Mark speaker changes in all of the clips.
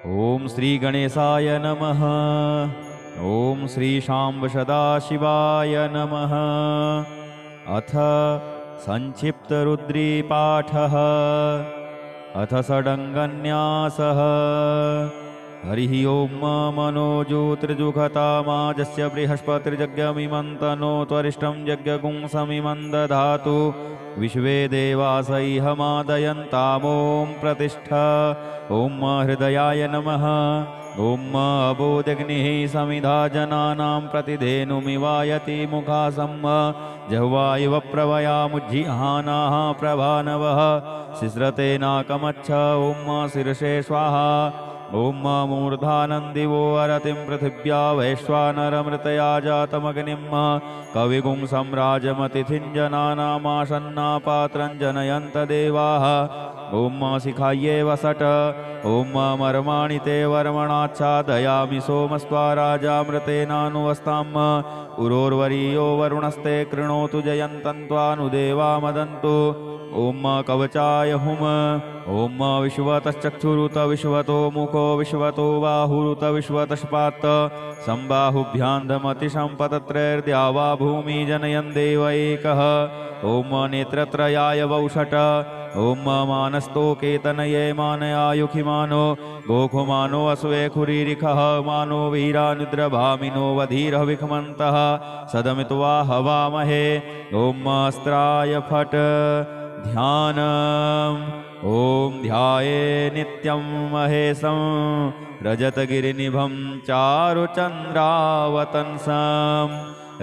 Speaker 1: ॐ श्री गणेशाय नमः। ॐ श्री शाम्ब सदाशिवाय नमः। अथ संक्षिप्तरुद्रीपाठः। अथ षडङ्गन्यासः। हरिः ॐ मनोज्योतिर्जुघतामाजस्य बृहस्पतिर्यज्ञमिमन्तनो त्वरिष्ठं यज्ञगुंसमिमं दधातु विश्वे देवासैहमादयन्तामों प्रतिष्ठा। ॐ हृदयाय नमः। ॐ अबोधग्निः समिधा जनानां प्रतिधेनुमिवायति मुखासं जह्वा इव प्रवयामुज्जिहानाः प्रभानवः शिश्रते नाकमच्छ। ॐ शीर्षे स्वाहा। ॐ मूर्धानन्दिवो अरतिं पृथिव्या वैश्वानरमृतया जातमग्निं कविगुं सम्राजमतिथिं जनानामासन्नापात्रं जनयन्त देवाः। ॐ शिखायै वसट। ॐ मर्माणि ते वर्मणाच्छादयामि सोमस्त्वा राजामृतेनानुवस्ताम् उरोर्वरीयो वरुणस्ते कृणोतु जयन्तं त्वानुदेवा मदन्तु। ॐ कवचाय हुम। ॐ विश्वतश्चक्षुरुत विश्वतो मुखो विश्वतो बाहुरुत विश्वतश्पात् सम्बाहुभ्यान्धमतिसम्पतत्रैर्द्या वा भूमि जनयन् देव एकः। ॐ नेत्रत्रयाय वौषट। ॐ मानस्तोकेतनये मानयायुखिमानो गोखुमानो अस्वे खुरीरिखः मानो वीरानिद्रभामिनो वधीरः विखमन्तः सदमित्वा हवामहे। ॐ अस्त्राय फट्। ध्यानम्। ॐ ध्याये नित्यं महेशं रजतगिरिनिभं चारुचन्द्रावतंसं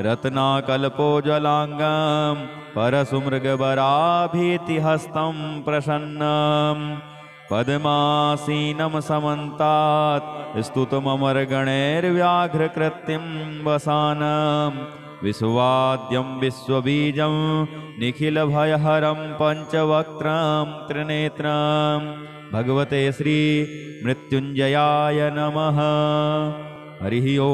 Speaker 1: रत्नाकल्पोज्ज्वलाङ्गं परशुमृगवराभीतिहस्तं प्रसन्नं पद्मासीनं समन्तात् स्तुतममरगणैर्व्याघ्रकृतिं वसानं विश्वाद्यं विश्वबीजं निखिलभयहरं पञ्चवक्त्रं त्रिनेत्रं भगवते श्री मृत्युञ्जयाय नमः। हरिः ॐ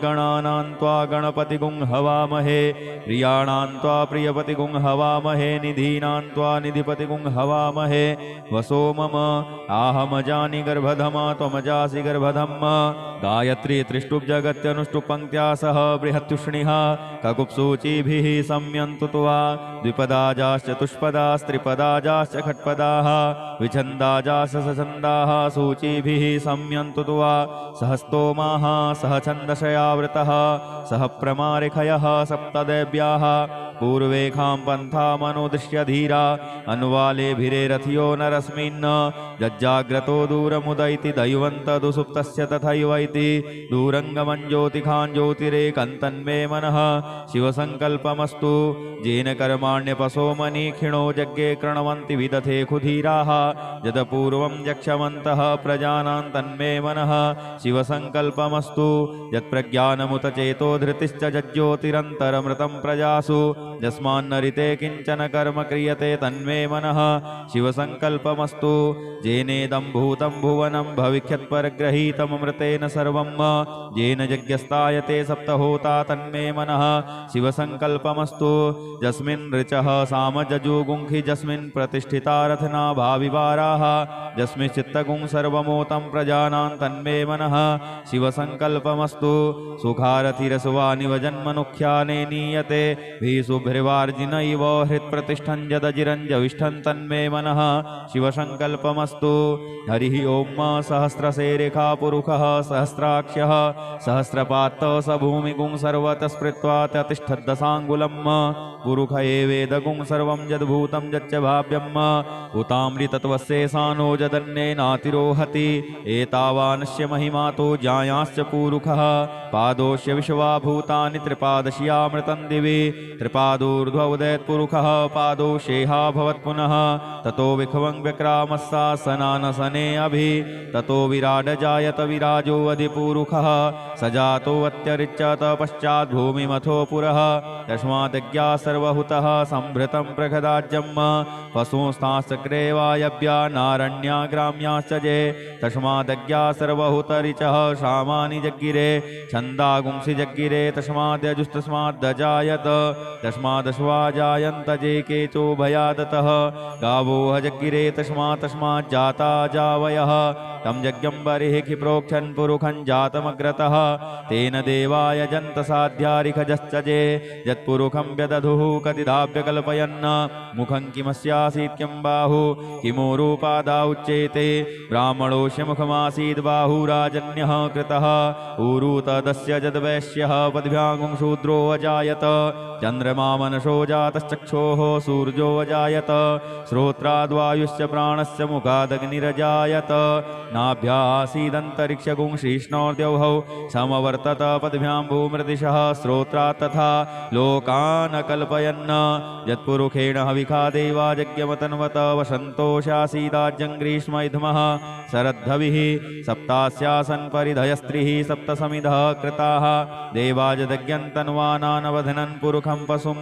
Speaker 1: गणानां त्वा गणपतिगुं हवामहे प्रियाणां त्वा प्रियपतिगुं हवामहे निधीनां त्वा निधिपतिगुं हवामहे। वसो मम आहमजानि गर्भधमा त्वमजासि गर्भधम् गायत्री त्रिष्टुप् जगत्यनुष्टुप् पङ्क्त्या सह बृहत्युष्णिः ककुप्सूचिभिः सम्यन्तु त्वा द्विपदाजाश्चतुष्पदास्त्रिपदाजाश्च खट्पदाः विछन्दाजाश्च सछन्दाः सूचिभिः सम्यन्तु त्वा सहस्तोमाः सह छन्दशयावृतः सह प्रमारिखयः सप्तदेव्याः पूर्वेखां पन्थामनुदृश्य धीरा अनुवालेभिरेरथियो नरस्मिन् जज्जाग्रतो दूरमुदैति दैवन्तदुसुप्तस्य तथैवैति दूरङ्गमं ज्योतिखां ज्योतिरेकन्तन्मे मनः शिवसङ्कल्पमस्तु येन कर्माण्यपसो मनीखिणो यज्ञे कृण्वन्ति विदथे खुधीराः यदपूर्वं यक्षमन्तः प्रजानां तन्मे मनः शिवसङ्कल्पमस्तु यत्प्रज्ञानमुत चेतो धृतिश्च जज्ज्योतिरन्तरमृतं प्रजासु यस्मान्नरिते किञ्चन कर्म क्रियते तन्मे मनः शिवसङ्कल्पमस्तु येनेदं भूतं भुवनं भविष्यत्परग्रहीतममृतेन सर्वं येन यज्ञस्तायते सप्तहोता तन्मे मनः शिवसङ्कल्पमस्तु यस्मिन् ऋचः सामजजुगुंखि यस्मिन् प्रतिष्ठिता रथना भाविवाराः यस्मिन् चित्तगुं सर्वमोतं प्रजानां तन्मे मनः शिवसङ्कल्पमस्तु सुखारथिरसुवानिव जन्मनुख्याने नीयते भीषुभृवार्जिन इव हृत्प्रतिष्ठं यदजिरञ्जविष्ठं तन्मे मनः शिवसङ्कल्पमस्तु। हरिः ॐ सहस्रशेरेखा पुरुषः सहस्राक्षः सहस्रपात्त स भूमिगुं सर्वतः स्मृत्वा ततिष्ठद्दशाङ्गुलं पुरुष एवेदगुं सर्वं यद्भूतं यच्च भाव्यम् उतामृतत्वस्येषानो यदन्नेनातिरोहति एतावानस्य महिमातो जायांश्च पुरुषः पादोस्य विश्वाभूतानि त्रिपादश्यामृतं दिवि त्रिपादोर्ध्व उदयत्पुरुषः पादोषेहा भवत्पुनः ततो विख्वं व्यक्रामस्सासनानसने अभि ततो विराड जायत विराजो अधिपुरुषः सजातोऽत्यरिच्यत पश्चात् भूमिमथो पुरः तस्मादज्ञा सर्वहुतः संभृतं प्रखदाज्यम् पशुंस्ताश्चक्रे वायव्या नारण्या ग्राम्याश्च जे तस्मादज्ञा सर्वहुतरिचः सामानि जग्गिरे छन्दागुंसि जग्गिरे तस्माद्यजुस्तस्माद्दजायत तस्मादश्वा जायन्त जे केचो भयादतः गावो जग्गिरे तस्मात् जाता जावयः तं यज्ञं बर्हिः प्रोक्षन् पुरुखं जातमग्रतः तेन देवाय जन्तसाध्यारिखजश्चजे यत्पुरुखं व्यदधुः कतिधाप्यकल्पयन् मुखं किमस्यासीत् किं बाहु किमोरूपादा उच्येते ब्राह्मणोऽस्य मुखमासीद् बाहुराजन्यः कृतः ऊरू तदस्य जद्वैश्यः पद्भ्यां शूद्रो अजायत चन्द्रमा मनसो जातश्चक्षोः सूर्यो अजायत श्रोत्राद्वायुश्च प्राणस्य मुखादग्निरजायत नाभ्यासीदन्तरिक्षगुं श्रीष्णोर्द्यौहौ समवर्तत पद्भ्यां भूमृदिशः श्रोत्रात् तथा लोकान् कल्पयन् यत्पुरुखेण हविखा देवा यज्ञमतन्वत वसन्तोषासीदाज्यं ग्रीष्म इधमः शरद्धविः सप्तास्यासन् परिधयस्त्रिः सप्तसमिधः कृताः देवाजदज्ञन्तन्वानानवधनन् पुरुखं पशुं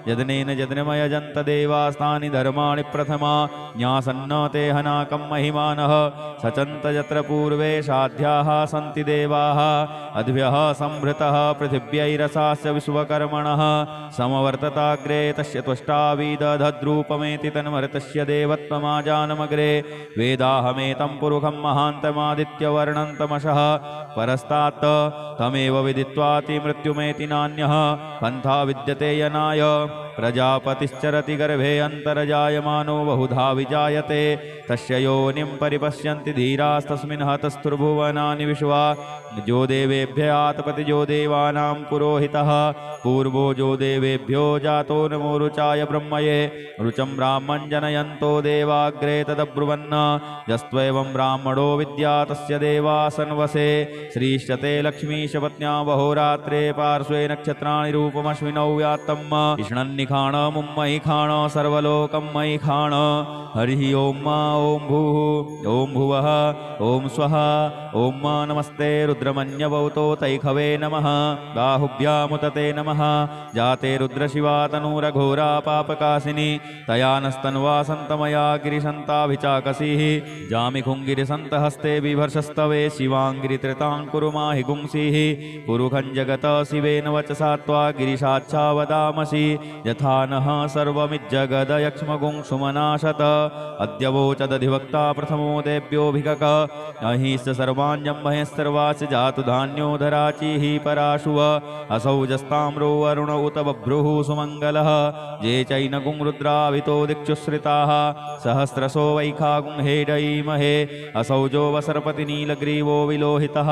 Speaker 1: यदनेन यज्ञमयजन्त देवास्तानि धर्माणि प्रथमा न्यासन्न ते हनाकं महिमानः सचन्त यत्र पूर्वे साध्याः सन्ति देवाः अद्भ्यः संभृतः पृथिव्यैरसास्य विश्वकर्मणः समवर्तताग्रे तस्य त्वष्टाविदधद्रूपमेति तन्मर्तस्य देवत्वमाजानमग्रे वेदाहमेतं पुरुखं महान्तमादित्यवर्णन्तमशः परस्तात् तमेव विदित्वाति मृत्युमेति नान्यः पन्था विद्यते यनाय प्रजापतिश्चरति गर्भे अन्तर्जायमानो बहुधा विजायते तस्य योनिं परिपश्यन्ति धीरास्तस्मिन् हतस्थुर्भुवनानि विश्वा जो देवेभ्य आतपति जो देवानां पुरोहितः पूर्वो जो देवेभ्यो जातो नमो रुचाय ब्रह्मये रुचं ब्राह्मं जनयन्तो देवाग्रे तदब्रुवन् यस्त्वेवं ब्राह्मणो विद्या तस्य देवासन्वसे श्रीश्चते लक्ष्मीश पत्न्या वहोरात्रे पार्श्वे नक्षत्राणि रूपमश्विनौ व्यात्तम् इष्णन्निखाण मुम्मयि खाण सर्वलोकं मयि खाण हरिः ओं मा ॐ भूः ॐ भुवः ॐ स्वः ॐ मा नमस्ते रुद्रमन्यवौतो तैखवे नमः बाहुभ्यामुतते नमः जाते रुद्रशिवा तनूरघोरा पापकासिनी तया नस्तन्वा सन्तमया गिरिशन्ताभिचाकसीः जामिखुङ्गिरिसन्तहस्ते बिभर्षस्तवे शिवाङ्गिरित्रितां कुरु माहि गुंसीः पुरुखं जगत शिवेन वचसा त्वा गिरिशाच्छावदामसि यथा नः सर्वमिज्जगदयक्ष्मगुं सुमनाशत अद्य वोचदधिवक्ता प्रथमो देव्योऽभिगक अहिश्च सर्वाण्यं महेश्चर्वास्य जातु धान्योधराचिः पराशुव असौजस्ताम्रो वरुण उत बभ्रुः सुमङ्गलः ये चैनगुं रुद्रावितो दिक्षुश्रिताः सहस्रशो वैखागुं हेडयीमहे असौजो वसर्पति नीलग्रीवो विलोहितः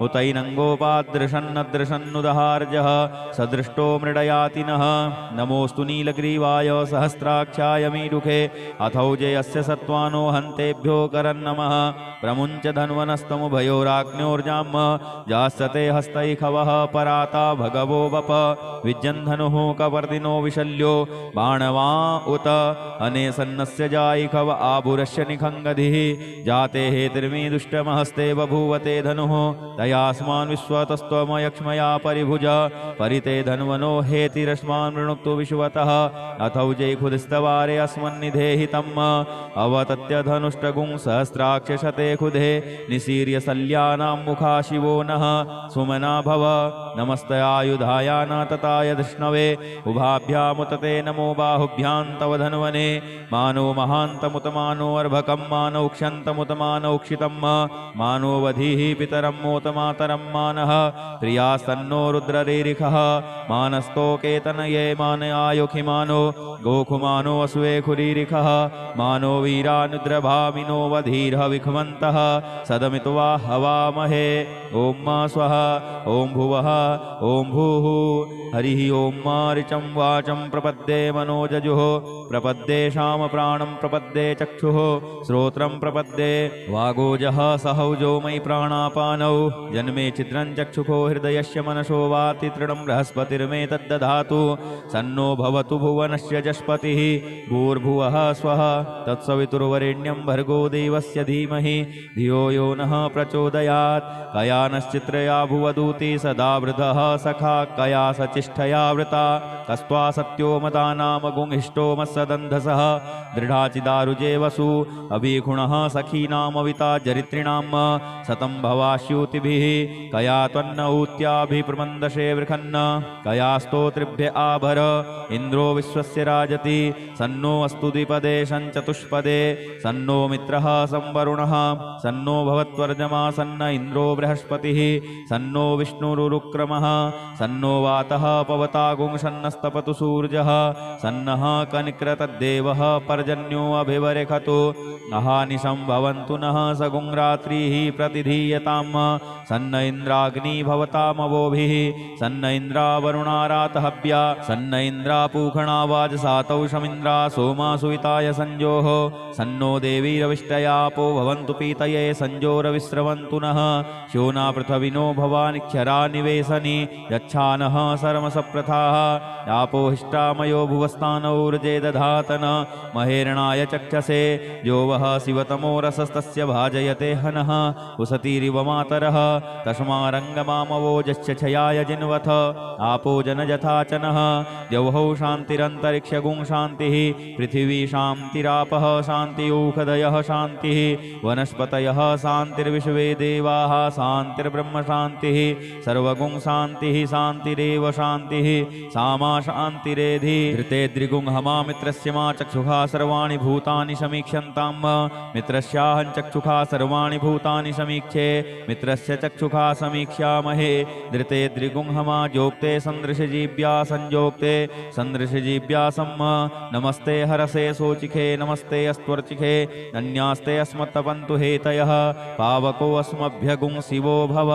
Speaker 1: उतैनङ्गोपादृशन्नदृशन्नुदहार्जः सदृष्टो मृडयातिनः नमोऽस्तु नीलग्रीवाय सहस्राक्षाय मीडुखे अथौजे अस्य सत्त्वानो हन्तेभ्यो करन्नमः प्रमुञ्च धन्वनस्तमुभयोराग्न्योर्जाम् जास्यते हस्तैखवः पराता भगवो वप विज्यन्धनुः कवर्दिनो विशल्यो बाणवा उत अनेसन्नस्य जायिखव आभुरस्य निखङ्गधिः जाते हेतिर्मी दुष्टमहस्ते बभूवते धनुः तयास्मान् विश्वतस्त्वमयक्ष्मया परिभुज परिते धन्वनो हेतिरस्मान् वृणुक्तु विश्वतः अथौजे खुदिस्तवारे अस्मन्निधेहितम् अवतत्य धनुष्टगुं सहस्राक्षशते खुदे निशीर्य सल्यानां मुखा शिवो नः सुमना भव नमस्तयायुधाय न तताय धृष्णवे उभाभ्यामुतते नमो बाहुभ्यां तव धन्वने मानो महान्तमुतमानो अर्भकं मानौ क्षन्तमुतमानौ क्षितं मानो वधीः पितरं मोतमातरं मानः प्रियास्तन्नो रुद्ररीरिखः मानस्तोकेतनये मानयायुखिमानो गोखुमानो असूये खुरीरिखः मानो वीरानुद्रभामिनो वधीर्ह विखमन्तः सदमित्वा हवामहे ॐ मा स्वः ॐ भुवः ॐ भूः हरिः ॐ मा ऋचं वाचं प्रपद्ये मनोजजुः प्रपद्ये श्याम प्राणं प्रपद्ये चक्षुः श्रोत्रं प्रपद्ये वागोजः सहौजो मयि प्राणापानौ जन्मे छिद्रं चक्षुखो हृदयस्य मनसो वाति तृणं बृहस्पतिर्मे तद्दधातु सन्नो भवतु भुवनस्य जस्पतिः भूर्भुवः स्वः तत्सवितुर्वरेण्यं भर्गो देवस्य धीमहि धियो यो नः प्रचोदयात् कयानश्चित्रया भुवदूति सदा वृधः सखा कया सचिष्ठया वृता कस्त्वा सत्यो मदानाम गुंहिष्टो मत्सदन्धसः दृढाचिदारुजे वसु अभिगुणः सखीनामविता जरित्रिणां सतं भवाश्यूतिभिः कया त्वन्न ऊत्याभिप्रमन्दशे वृखन्न कया स्तोत्रिभ्य आभर इन्द्रो विश्वस्य राजति सन्नो अस्तु द्विपदे शञ्चतुष्पदे सन्नो मित्रः संवरुणः सन्नो भवत्वर्जमा सन्न इन्द्रो बृहस्पतिः सन्नो विष्णुरुक्रमः सन्नो वातः पवतागुं सन्नस्तपतु सूर्यः सन्नः कनिक्रतद्देवः पर्जन्यो अभिवरेखतु अहानिशं भवन्तु नः सगुं रात्रिः प्रतिधीयताम् सन्न इन्द्राग्नि भवतामवोभिः सन्न इन्द्रावरुणारातहव्या सन्न इन्द्रापूखणावाजसातौ शमिन्द्रा सोमा सुविताय संजोः सन्नो देवीरविष्टयापो भवन्तु पीतये संजोरविस्रवन्तु नः श्योना पृथविनो भवानिक्षरा निवेशनि यच्छानः सरमसप्रथाः आपो हिष्टामयो भुवस्तानौ ऊर्जे दधातन महेरणाय चक्षसे यो वः शिवतमो रसस्तस्य भाजयते हनः उसतीरिव मातरः तस्मारङ्गमामवोजस्य छयाय जिन्वथ आपो जनजथाचनः द्यौः शान्तिरन्तरिक्षगुं शान्तिः पृथिवी शान्तिरापः शान्तियूखदयः शान्तिः वनस्पतयः शान्तिर्विश्वे देवाः शान्तिर्ब्रह्म शान्तिः सर्वगुं शान्तिः शान्तिरेव शान्तिः सामा शान्तिरेधि धृते द्रिगुं हमा मित्रस्य मा चक्षुषा सर्वाणि भूतानि समीक्ष्यन्ताम् मित्रस्याहं चक्षुषा सर्वाणि भूतानि समीक्षे मित्रस्य चक्षुषा समीक्ष्यामहे धृते द्रिगुं हमा जोक्ते सन्दृशजीव्या संयोक्ते सन्दृशजीव्या सम्म नमस्ते हरसे सोचिखे नमस्ते अस्त्वर्चिखे अन्यास्ते अस्मत्तपन्तु हेतयः पावको अस्मभ्यगुं शिवो भव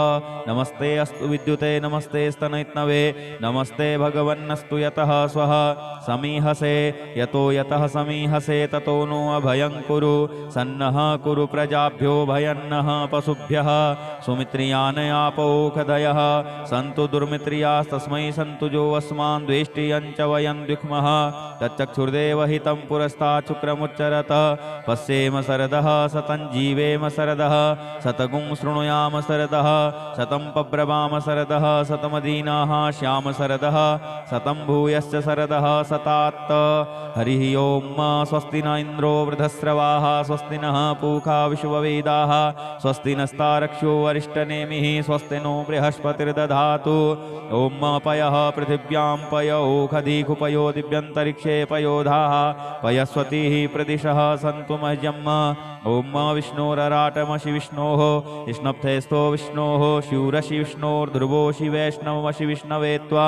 Speaker 1: नमस्ते अस्तु विद्युते नमस्ते स्तनैत्नवे नमस्ते भगवन्नस्तु यतः स्वः समीहसे यतो यतः समीहसे ततो नो अभयं कुरु सन्नः कुरु प्रजाभ्यो भयन्नः पशुभ्यः सुमित्रियानयापोखदयः सन्तु दुर्मित्रियास्तस्मै सन्तु जो अस्मान् द्वेष्टियञ्च वयं द्विक्मः तच्चक्षुर्देवहितं पुरस्तात् शुक्रमुच्चरत पश्येम सरदः सतं जीवेम सरदः शतगुं शृणुयाम सरदः शतं पब्रवाम सरदः शतमदीनाः श्याम सरदः शतं भूयश्च सरदः सतात्त हरिः ओम् स्वस्ति न इन्द्रो वृधस्रवाः स्वस्ति नः पूषा विश्ववेदाः स्वस्ति नस्तारक्ष्यो वरिष्ठनेमिः स्वस्ति नो बृहस्पतिर्दधातु ओम् पयः पृथिव्यां पय ओखधीकुपयो दिव्यन्तरिक्षे पयोधाः पयस्वतीः प्रदिशः सन्तु मह्यम् ओम् विष्णोरराटमशि विष्णोः स्नप्थेस्थो विष्णोः शूरशि विष्णोर्ध्रुवोषि वैष्णवमशि विष्णवे त्वा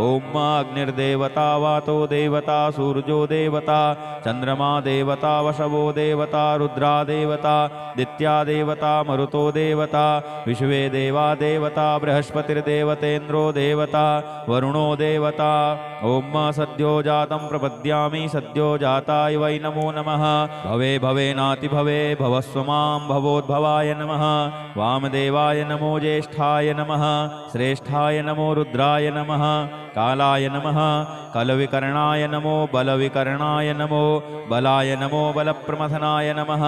Speaker 1: ओम् अग्निर्देवता वातो देवता सूर्यो देवता चन्द्रमा देवता वशवो देवता रुद्रा देवता दित्या देवता मरुतो देवता विश्वे देवा देवता बृहस्पतिर्देवतेन्द्रो देवता वरुणो देवता ओम् सद्यो जातं प्रपद्यामि सद्यो जाताय वै नमो नमः भवे भवेनाति भवे भवस्व मां भवोद्भवाय नमः वामदेवाय नमो ज्येष्ठाय नमः श्रेष्ठाय नमो रुद्राय नमः कालाय नमः कलविकर्णाय नमो बलविकर्णाय नमो बलाय नमो बलप्रमथनाय नमः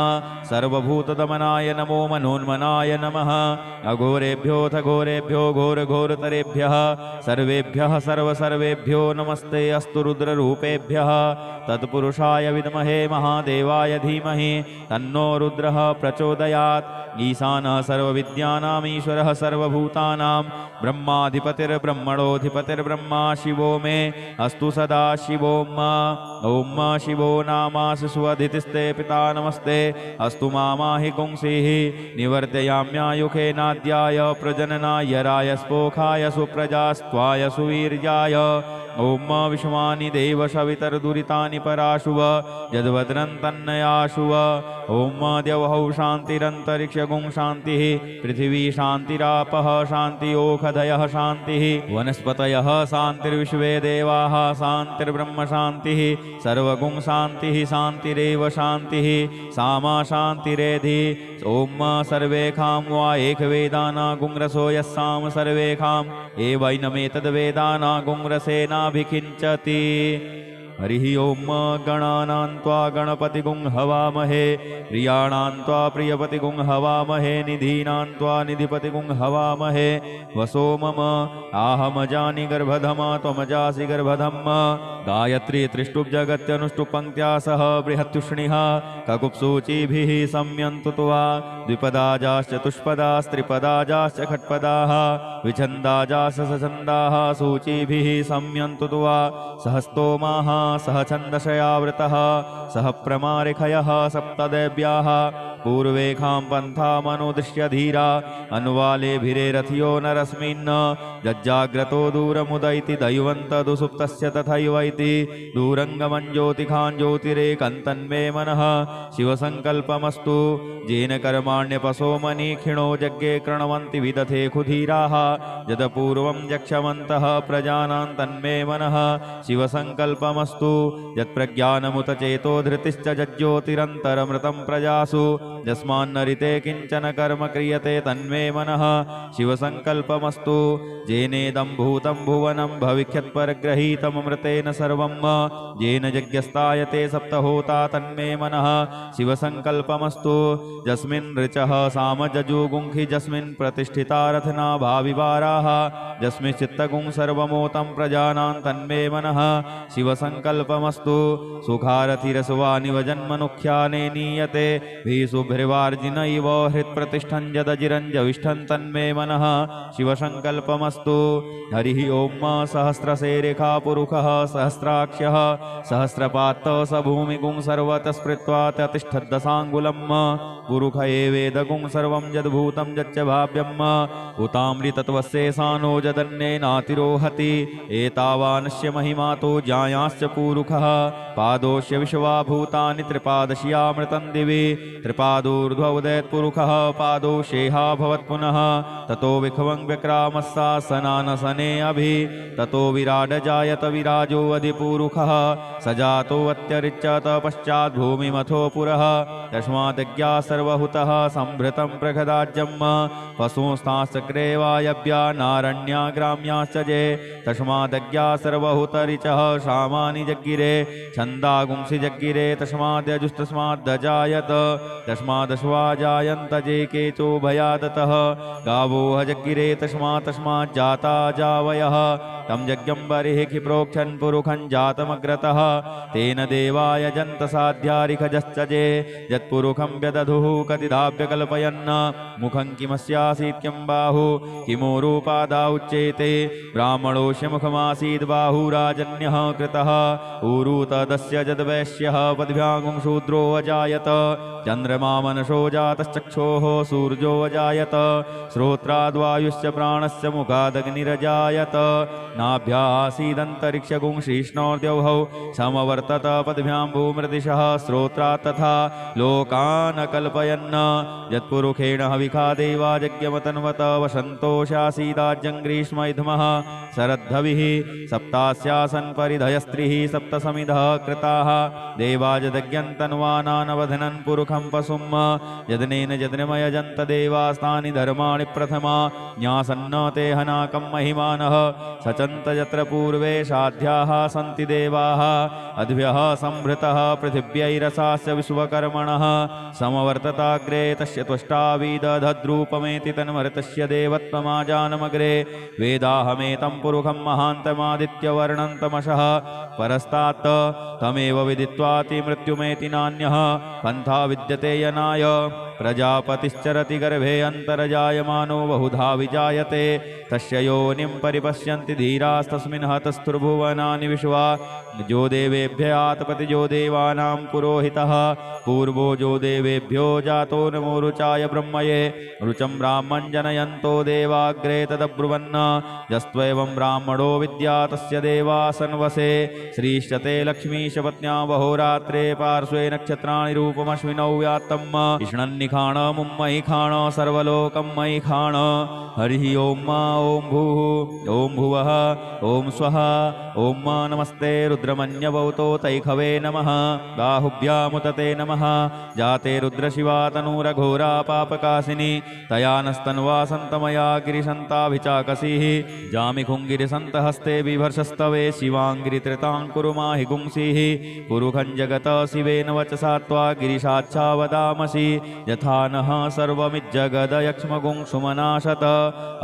Speaker 1: सर्वभूतदमनाय नमो मनोन्मनाय नमः अघोरेभ्योऽथ घोरेभ्यो घोरघोरतरेभ्यः सर्वेभ्यः सर्वसर्वेभ्यो नमस्ते अस्तु रुद्ररूपेभ्यः तत्पुरुषाय विद्महे महादेवाय धीमहि तन्नो रुद्रः प्रचोदयात् ईशानः सर्वविद्यानाम् ईश्वरः सर्वभूतानां ब्रह्माधिपतिर्ब्रह्मणोऽधिपतिर्ब्रह्मा शिवो मे अस्तु सदा शिवोम् ओम् शिवो नामासि सुअधितिस्ते पिता नमस्ते अस्तु मामाहि पुंसीः निवर्तयाम्यायुखेनाद्याय प्रजननाय रायस्पोखाय सुप्रजास्त्वाय सुवीर्याय ओम् विश्वानि देव सवितर्दुरितानि पराशुव यद्वद्रं तन्नयाशुव ओम् द्यौः शान्तिरन्तरिक्षगुं शान्तिः पृथिवी शान्तिरापः शान्तियोखदयः शान्तिः वनस्पतयः शान्तिर्विश्वे देवाः शान्तिर्ब्रह्म शान्तिः सर्वगुं शान्तिः शान्तिरेव शान्तिः सामा शान्तिरेधि ओम् सर्वेखां वा एकवेदाना गुंरसो यस्साम सर्वेखाम् एवैनमेतद्वेदाना गुंरसेनाभिकिञ्चति हरिः ॐ गणानां त्वा गणपतिगुं हवामहे प्रियाणां त्वा प्रियपतिगुं हवामहे निधीनां त्वा निधिपतिगुं हवामहे वसो मम आहमजानि गर्भधमा त्वमजासि गर्भधम् गायत्री त्रिष्टुप् पंक्त्या सह बृहत्युष्णिः ककुप्सूचिभिः सम्यन्तु त्वा द्विपदाजाश्च चतुष्पदास्त्रिपदाजाश्च खट्पदाः विछन्दाजाश्च सछन्दाः सूचिभिः सम्यन्तु त्वा सहस्तोमाः सह छन्दशयावृतः सह प्रमारिखयः सप्तदेव्याः पूर्वेखां पन्थामनुदिश्य धीरा अनुवालेभिरेरथियो नरस्मिन् जज्जाग्रतो दूरमुदयति दैवन्तदुसुप्तस्य तथैवैति दूरङ्गमं ज्योतिखां ज्योतिरेकन्तन्मे मनः शिवसङ्कल्पमस्तु येन कर्माण्यपसो मनीक्षिणो यज्ञे कृण्वन्ति विदथे खुधीराः यदपूर्वं यक्षमन्तः प्रजानां तन्मे मनः शिवसङ्कल्पमस्तु यत्प्रज्ञानमुत चेतो धृतिश्च जज्ज्योतिरन्तरमृतं प्रजासु यस्मान्नरिते किञ्चन कर्म क्रियते तन्मे मनः शिवसङ्कल्पमस्तु येनेदं भूतं भुवनं भविष्यत्परग्रहीतममृतेन सर्वं येन यज्ञस्तायते सप्तहोता तन्मे मनः शिवसङ्कल्पमस्तु यस्मिन् ऋचः सामजजुगुंखि यस्मिन् प्रतिष्ठिता रथना भाविवाराः यस्मिन् चित्तगुं सर्वमोतं प्रजानां तन्मे मनः शिवसङ्कल्पमस्तु सुखारथिरसुवानिव जन्मनुख्याने नीयते भीसुभ्रिवार्जिन इव हृत्प्रतिष्ठं यदजिरञ्जविष्ठं तन्मे मनः शिवसङ्कल्पमस्तु हरिः ॐ सहस्रशेरेखा पुरुषः सहस्राक्षः सहस्रपात्त स भूमिगुं सर्वतः स्मृत्वा ततिष्ठद्दशाङ्गुलम् पुरुष एवेदगुं सर्वं यद्भूतं यच्च भाव्यम् उतामृतत्वस्येषानो यदन्येनातिरोहति एतावानस्य महिमातो जायांश्च पुरुषः पादोष्य विश्वाभूतानि त्रिपादश्यामृतं दिवि त्रिपादोर्ध्वोदयत्पुरुषः पादोषेहा भवत् पुनः ततो विखवं व्यक्रामस्सासनानसने अभि ततो विराड जायत विराजो अधिपुरुषः सजातोऽत्यरिच्यत पश्चात् भूमिमथो पुरः तस्मादज्ञा सर्वहुतः संभृतं प्रखदाज्यम् पशुंस्ताश्चक्रे वायव्या नारण्या ग्राम्याश्च जे तस्मादज्ञा सर्वहुतरिचः शामानि जग्गिरे छन्दागुंसि जग्गिरे तस्माद्यजुस्तस्माद्दजायत तस्मादश्वा जायन्त जे केचो भयादतः गावोह जग्गिरे तस्माज्जाता जावयः तं यज्ञं बर्हिः प्रोक्षन् पुरुषं जातमग्रतः तेन देवाय जन्तसाध्यारिखजश्च जे यत्पुरुषं व्यदधुः कतिधाव्यकल्पयन् मुखं किमस्यासीत् किं बाहु किमोरूपादा उच्येते ब्राह्मणोऽस्य मुखमासीत् बाहुराजन्यः कृतः ऊरू तदस्य यद्वैश्यः पद्भ्यागुं शूद्रो अजायत चन्द्रमा मनसो जातश्चक्षोः सूर्यो अजायत श्रोत्राद्वायुश्च प्राणस्य मुखादग्निरजायत नाभ्यासीदन्तरिक्षगुं श्रीष्णोर्द्यौहौ समवर्तत पद्भ्यां भूमृदिशः श्रोत्रात् तथा लोकान् कल्पयन् यत्पुरुषेण हविखा देवा यज्ञमतन्वत वसन्तोषासीदाज्यं ग्रीष्म इधमः शरद्धविः सप्तास्यासन् परिधयस्त्रिः सप्तसमिधः कृताः देवाजदज्ञन्तन्वानानवधनन् पुरुषं पशुं यदनेन यज्ञमयजन्त देवास्तानि धर्माणि प्रथमा न्यासन्न ते हनाकं महिमानः सचन्त यत्र पूर्वे साध्याः सन्ति देवाः अद्भ्यः संभृतः पृथिव्यैरसास्य विश्वकर्मणः समवर्तताग्रे तस्य त्वष्टाविदधद्रूपमेति तन्मर्तस्य देवत्वमाजानमग्रे वेदाहमेतं पुरुषं महान्तमादित्यवर्णं तमसः परस्तात् तमेव विदित्वाति मृत्युमेति नान्यः पन्था विद्यते यनाय प्रजापतिश्चरति गर्भे अन्तर्जायमानो बहुधा विजायते तस्य योनिं परिपश्यन्ति धीरास्तस्मिन् हतस्थुर्भुवनानि विश्वा जो देवेभ्य आतपति जो देवानां पुरोहितः पूर्वो जो देवेभ्यो जातो नमो रुचाय ब्रह्मये रुचं ब्राह्मं जनयन्तो देवाग्रे तदब्रुवन् यस्त्वेवं ब्राह्मणो विद्या तस्य देवासन्वसे श्रीश्चते लक्ष्मीशपत्न्या वहोरात्रे पार्श्वे नक्षत्राणि रूपमश्विनौ व्यात्तम् इष्णन्निख खाण मुम्मयि खाण सर्वलोकं मयि खाण हरिः ॐ मा ॐ भूः ॐ भुवः ॐ स्वः ॐ मा नमस्ते रुद्रमन्यभौतो तैखवे नमः बाहुभ्यामुतते नमः जाते रुद्रशिवा तनूरघोरा पापकासिनी तया नस्तन्वा सन्तमया गिरिशन्ताभिचाकसीः जामिखुङ्गिरिसन्तहस्ते बिभर्षस्तवे शिवाङ्गिरित्रितां कुरु माहि गुंसीः कुरुखं जगत शिवेन वचसा त्वा गिरिशाच्छा वदामसि यथा नः सर्वमिज्जगदयक्ष्मगुंसुमनाशत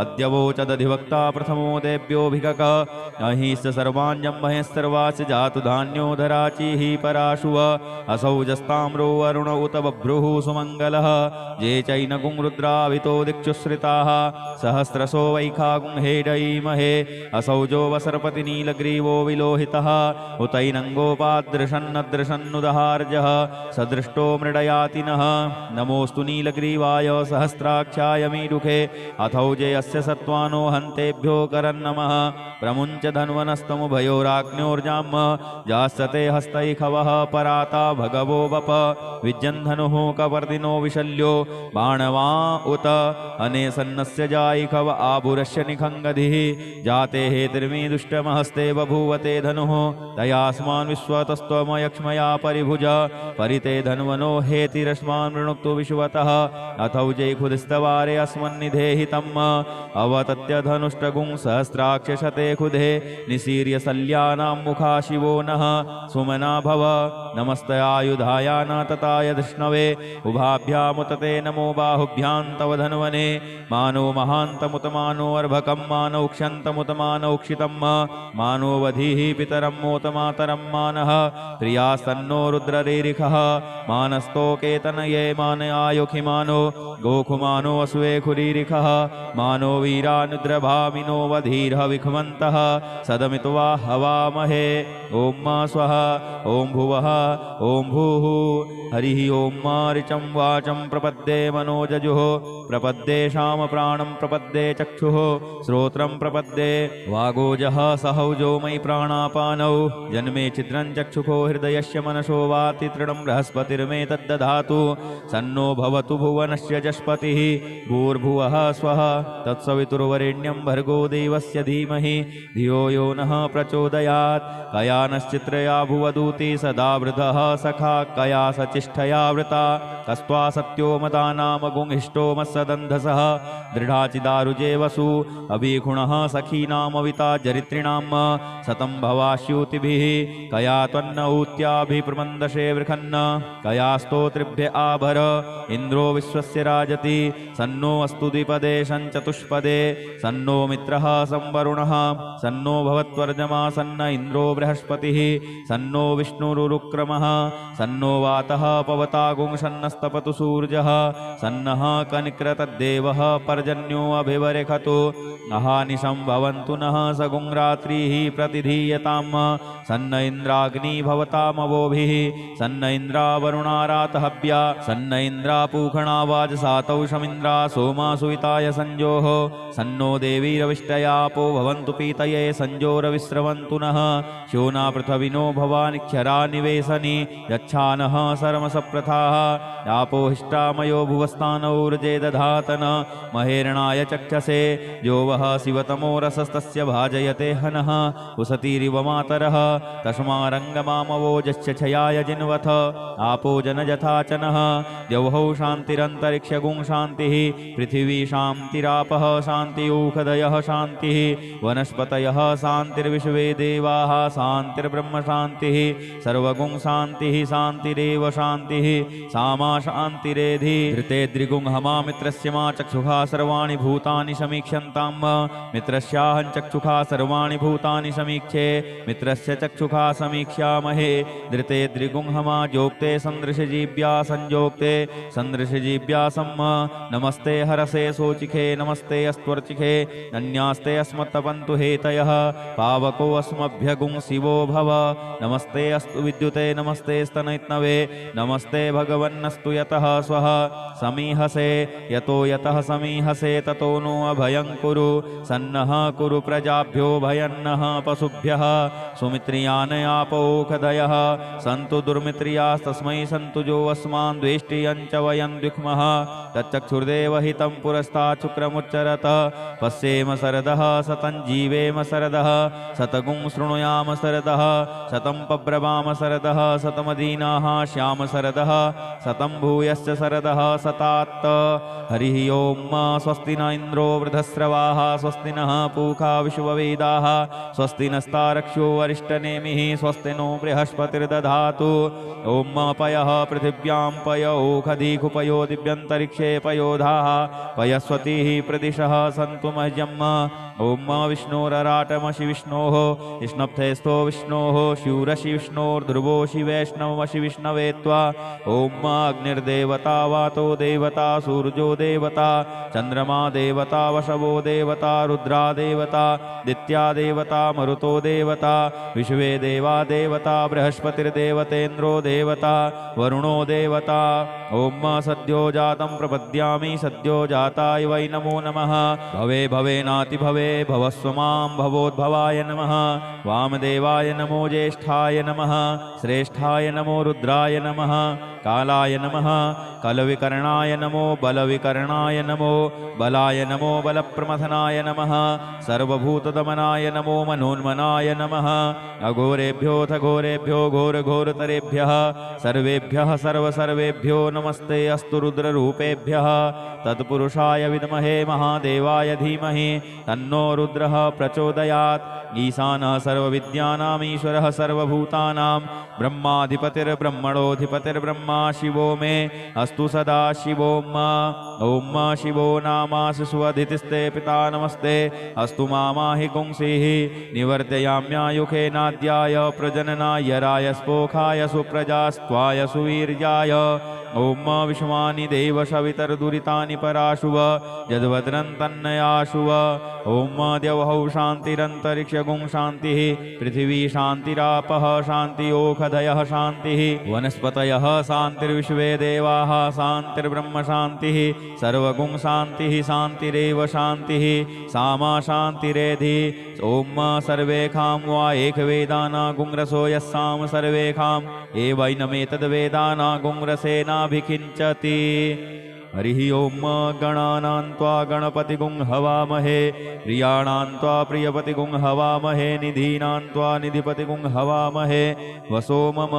Speaker 1: अद्यवोचदधिवक्ता प्रथमो देव्योऽभिकक अहिश्च सर्वाण्यं महेस्सर्वास्य जातु धान्योधराचिः पराशुव असौजस्ताम्रो वरुण उत बभ्रुः सुमङ्गलः ये चैनगुं रुद्रावितो दिक्षुश्रिताः सहस्रशो वैखागुं हेडयीमहे असौजो वसर्पति नीलग्रीवो विलोहितः उतैनङ्गोपादृशन्नदृशन्नुदहार्जः सदृष्टो मृडयातिनः नमोऽस्तु नीलग्रीवाय सहस्राक्षाय मीडुखे अथौजे अस्य सत्त्वानो हन्तेभ्यो करन्नमः प्रमुञ्च धन्वनस्तमुभयोराग्न्योर्जाम् जास्यते हस्तैखवः पराता भगवो वप विज्यन्धनुः कवर्दिनो विशल्यो बाणवा उत अनेसन्नस्य जायिखव आभुरस्य निखङ्गधिः जाते हेतिर्मी दुष्टमहस्ते बभूवते धनुः तयास्मान् विश्वतस्त्वमयक्ष्मया परिभुज परिते धन्वनो हेतिरस्मान् वृणुक्तु विश्वतः अथौजे खुदिस्तवारे अस्मन्निधेहि तम् अवतत्य धनुष्टगुं सहस्राक्षशते खुदे निसीर्य सल्यानां मुखा शिवो नः सुमना भव नमस्तयायुधाय न तताय धृष्णवे उभाभ्यामुतते नमो बाहुभ्यां तव धन्वने मानो महान्तमुतमानो अर्भकं मानौ क्षन्तमुतमानौ क्षितं मानो वधीः पितरं मोतमातरं मानः प्रियास्तन्नो रुद्ररेरिखः मानस्तोकेतनये मानयायुखिमानो गोखुमानो असुवे खुरीरिखः मानो वीरानुद्रभामिनो वधीर्ह विखमन्तः सदमित्वा हवामहे ॐ मा स्वः ॐ भुवः ॐ भूः हरिः ॐ मा ऋचं वाचं प्रपद्ये मनोजजुः प्रपद्ये शामप्राणं प्रपद्ये चक्षुः श्रोत्रं प्रपद्ये वागोजः सहौजो मयि प्राणापानौ जन्मे छिद्रं चक्षुखो हृदयस्य मनसो वाति तृणं बृहस्पतिर्मे तद्दधातु सन्नो भवतु भुवनस्य जस्पतिः भूर्भुवः स्वः तत्सवितुर्वरेण्यं भर्गो देवस्य धीमहि धियो यो नः प्रचोदयात् कया नश्चित्रया भुवदूति सदा वृतः सखा कया सचिष्ठया वृता कस्त्वा सत्यो मदानामगुंहिष्टो मत्सदन्धसः दृढाचिदारुजे वसु अभिखुणः सखीनामविता जरित्रिणां सतं भवाश्यूतिभिः कया त्वन्न ऊत्याभिप्रमन्दशे वृखन्न कया स्तोत्रिभ्य आभर इन्द्रो विश्वस्य राजति सन्नो अस्तु द्विपदे शञ्चतुष्पदे सन्नो मित्रः संवरुणः सन्नो भवत्वर्जमा सन्न इन्द्रो बृहस्पतिः सन्नो विष्णुरुक्रमः सन्नो वातः पवतागुं सन्नस्तपतु सूर्यः सन्नः कनिक्रतद्देवः पर्जन्यो अभिवरेखतु अहानिशं भवन्तु नः सगुं रात्रिः प्रतिधीयतां सन्न इन्द्राग्नि भवतामवोभिः सन्न इन्द्रावरुणारातहव्या सन्न इन्द्रापूखणावाजसातौ शमिन्द्रा सोमा सुविताय संजोः सन्नो देवीरविष्टयापो भवन्तु पीतये संजोरविस्रवन्तु नः शोना पृथविनो भवानिक्षरा निवेशनि यच्छानः सर्मसप्रथाः यापो हिष्टामयो भुवस्थानौर्जे दधातन महेरणाय चक्षसे यो वः शिवतमो रसस्तस्य भाजयते हनः उसतीरिव मातरः तस्मारङ्गमामवोजस्य छयाय जिन्वथ आपो जनजथाचनः द्यौः शान्तिरन्तरिक्षगुं शान्तिः पृथिवी शान्तिरापः शान्तियूखदयः शान्तिः वनस्पतयः शान्तिर्विश्वे देवाः शान्तिर्ब्रह्म शान्तिः सर्वगुं शान्तिः शान्तिरेव शान्तिः सामा शान्तिरेधि धृते द्रिगुं हमा मित्रस्य मा चक्षुषा सर्वाणि भूतानि समीक्ष्यन्तां मित्रस्याहं चक्षुषा सर्वाणि भूतानि समीक्षे मित्रस्य चक्षुषा समीक्ष्यामहे धृते द्रिगुं हमा जोक्ते सन्दृशजीव्या संयोक्ते सन्दृशजीव्या सम्म नमस्ते हरसे सोचिखे नमस्ते अस्त्वर्चिखे अन्यास्ते अस्मत्तपन्तु हेतयः पावको अस्मभ्यगुं शिवो भव नमस्ते अस्तु विद्युते नमस्ते स्तनैत्नवे नमस्ते भगवन्नस्तु यतः स्वः समीहसे यतो यतः समीहसे ततो नो अभयं कुरु सन्नः कुरु प्रजाभ्यो भयन्नः पशुभ्यः सुमित्रियानयापोखदयः सन्तु दुर्मित्रियास्तस्मै सन्तु जो अस्मान् द्वेष्टियं च वयं द्विक्मः तच्चक्षुर्देवहितं पुरस्तात् शुक्रमुच्चरत पश्येम शरदः शतं जीवेम शरदः शतगुं शृणुयाम शरदः शतं पब्रवाम शरदः शतमदीनाः श्याम शरदः शतं भूयश्च शरदः शतात् हरिः ओं स्वस्ति न इन्द्रो वृधस्रवाः स्वस्ति नः पूषा विश्ववेदाः स्वस्ति नस्तारक्षो वरिष्ठनेमिः स्वस्ति नो बृहस्पतिर्दधातु ॐ पयः पृथिव्यां पय ओखधीकुपयो दिव्यन्तरिक्षे पयोधाः पयस्वतीः प्रदिशः सन्तु मह्यम् ॐ विष्णोरराटमशि विष्णोः विष्णप्थेस्थो विष्णोः शूरशि विष्णोर्ध्रुवोषि वैष्णवमशि विष्णवे त्वा ॐ अग्निर्देवता वातो देवता सूर्यो देवता चन्द्रमा देवता वशवो देवता रुद्रा देवता दित्या देवता मरुतो देवता विश्वे देवा देवता बृहस्पतिर्देवतेन्द्रो देवता वरुणो देवता ॐ सद्यो जातं प्रपद्यामि सद्यो जाताय वै नमो नमः भवे भवेनाति भवे भवस्व मां भवोद्भवाय नमः वामदेवाय नमो ज्येष्ठाय नमः श्रेष्ठाय नमो रुद्राय नमः कालाय नमः कलविकर्णाय नमो बलविकर्णाय नमो बलाय नमो बलप्रमथनाय नमः सर्वभूतदमनाय नमो मनोन्मनाय नमः अघोरेभ्योऽथ घोरेभ्यो घोरघोरतरेभ्यः सर्वेभ्यः सर्वसर्वेभ्यो नमस्ते अस्तु रुद्ररूपेभ्यः तत्पुरुषाय विद्महे महादेवाय धीमहि तन्नो रुद्रः प्रचोदयात् ईशानः सर्वविद्यानाम् ईश्वरः सर्वभूतानां ब्रह्माधिपतिर्ब्रह्मणोऽधिपतिर्ब्रह्मा शिवो मे अस्तु सदा शिवो ॐ शिवो नामासि सुअधितिस्ते पिता नमस्ते अस्तु मामाहि पुंसीः निवर्तयाम्यायुखेनाद्याय प्रजननाय रायस्पोखाय सुप्रजास्त्वाय सुवीर्याय ॐ विश्वानि देव सवितर्दुरितानि पराशुव यद्भद्रं तन्नयाशुव ॐ द्यौः शान्तिरन्तरिक्षगुं शान्तिः पृथिवी शान्तिरापः शान्तियोखधयः शान्तिः वनस्पतयः शान्तिर्विश्वे देवाः शान्तिर्ब्रह्म शान्तिः सर्वगुं शान्तिः शान्तिरेव शान्तिः सामा शान्तिरेधि ॐ सर्वेखां वा एकवेदाना गुंरसो यस्साम सर्वेखाम् एवैनमेतद्वेदाना गुंरसेनाभिकिञ्चति हरिः ओं गणानां त्वा गणपतिगुं हवामहे प्रियाणां त्वा प्रियपतिगुं हवामहे निधीनां त्वा निधिपतिगुं हवामहे वसो मम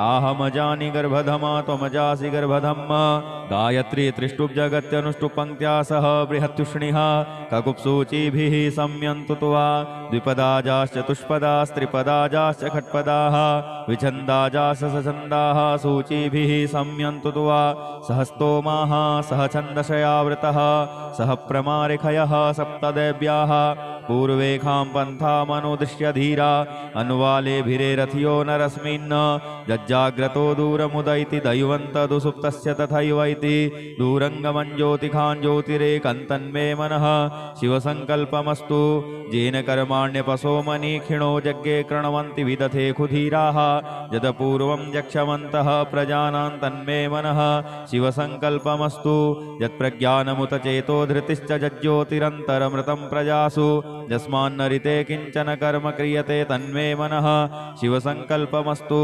Speaker 1: आहमजानि गर्भधमा त्वमजासि गर्भधम् गायत्री त्रिष्टुप् जगत्यनुष्टुप् पङ्क्त्या सह बृहत्युष्णिः ककुप्सूचिभिः सम्यन्तु त्वा द्विपदाजाश्चतुष्पदास्त्रिपदाजाश्च खट्पदाः विछन्दाजाश्च सछन्दाः सूचिभिः सम्यन्तु त्वा सहस्तोमाः सह छन्दशयावृतः सह प्रमारिखयः सप्तदेव्याः पूर्वेखां पन्थामनुदृश्य धीरा अनुवालेभिरेरथियो नरस्मिन् जज्जाग्रतो दूरमुदैति दैवन्तदुसुप्तस्य तथैवैति दूरङ्गमं ज्योतिखां ज्योतिरेकन्तन्मे मनः शिवसङ्कल्पमस्तु येन कर्माण्यपसो मनीक्षिणो यज्ञे कृण्वन्ति विदथे खुधीराः यदपूर्वं यक्षमन्तः प्रजानां तन्मे मनः शिवसङ्कल्पमस्तु यत्प्रज्ञानमुत चेतो धृतिश्च जज्ज्योतिरन्तरमृतं प्रजासु यस्मान्नरिते किञ्चन कर्म क्रियते तन्मे मनः शिवसङ्कल्पमस्तु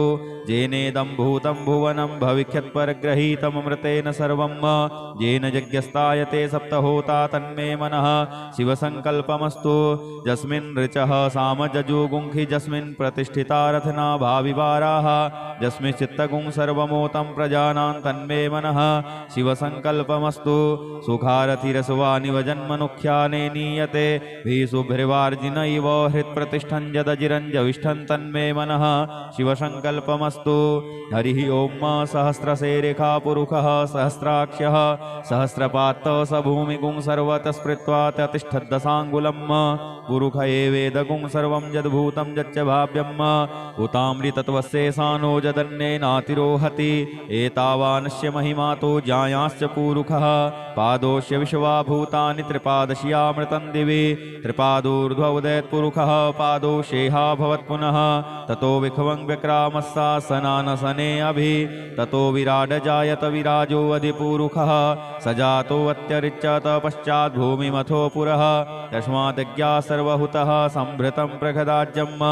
Speaker 1: येनेदं भूतं भुवनं भविष्यत्परग्रहीतममृतेन सर्वं येन यज्ञस्तायते सप्तहोता तन्मे मनः शिवसङ्कल्पमस्तु यस्मिन् ऋचः सामजजुगुंखि यस्मिन् प्रतिष्ठिता रथना भाविवाराः यस्मिन् चित्तगुं सर्वमोतं प्रजानां तन्मे मनः शिवसङ्कल्पमस्तु सुखारथिरसवानिव जन्मनुख्याने नीयते भीसुभ्रिवार्जिनैव हृत्प्रतिष्ठं यदजिरञ्जविष्ठं तन्मे मनः शिवसङ्कल्पमस्तु हरिः ओं सहस्रशेरेखा पुरुषः सहस्राक्षः सहस्रपात्तः स भूमिगुं सर्वतः स्मृत्वा तिष्ठद्दशाङ्गुलम् पुरुष एवेदगुं सर्वं यद्भूतं यच्च भाव्यम् उतामृतत्वस्येषानो यदन्नेनातिरोहति एतावानस्य महिमातो जायांश्च पुरुषः पादोष्य विश्वा भूतानि त्रिपादश्यामृतं दिवि त्रिपाद पादूर्ध्वोदयत्पुरुषः पादौ शेहा भवत् पुनः ततो विखवं विक्रामस्सासनानसने अभि ततो विराड जायत विराजो अधिपुरुषः सजातोऽत्यरिच्यत पश्चात् भूमिमथो पुरः तस्मादज्ञा सर्वहुतः संभृतं प्रखदाज्यम्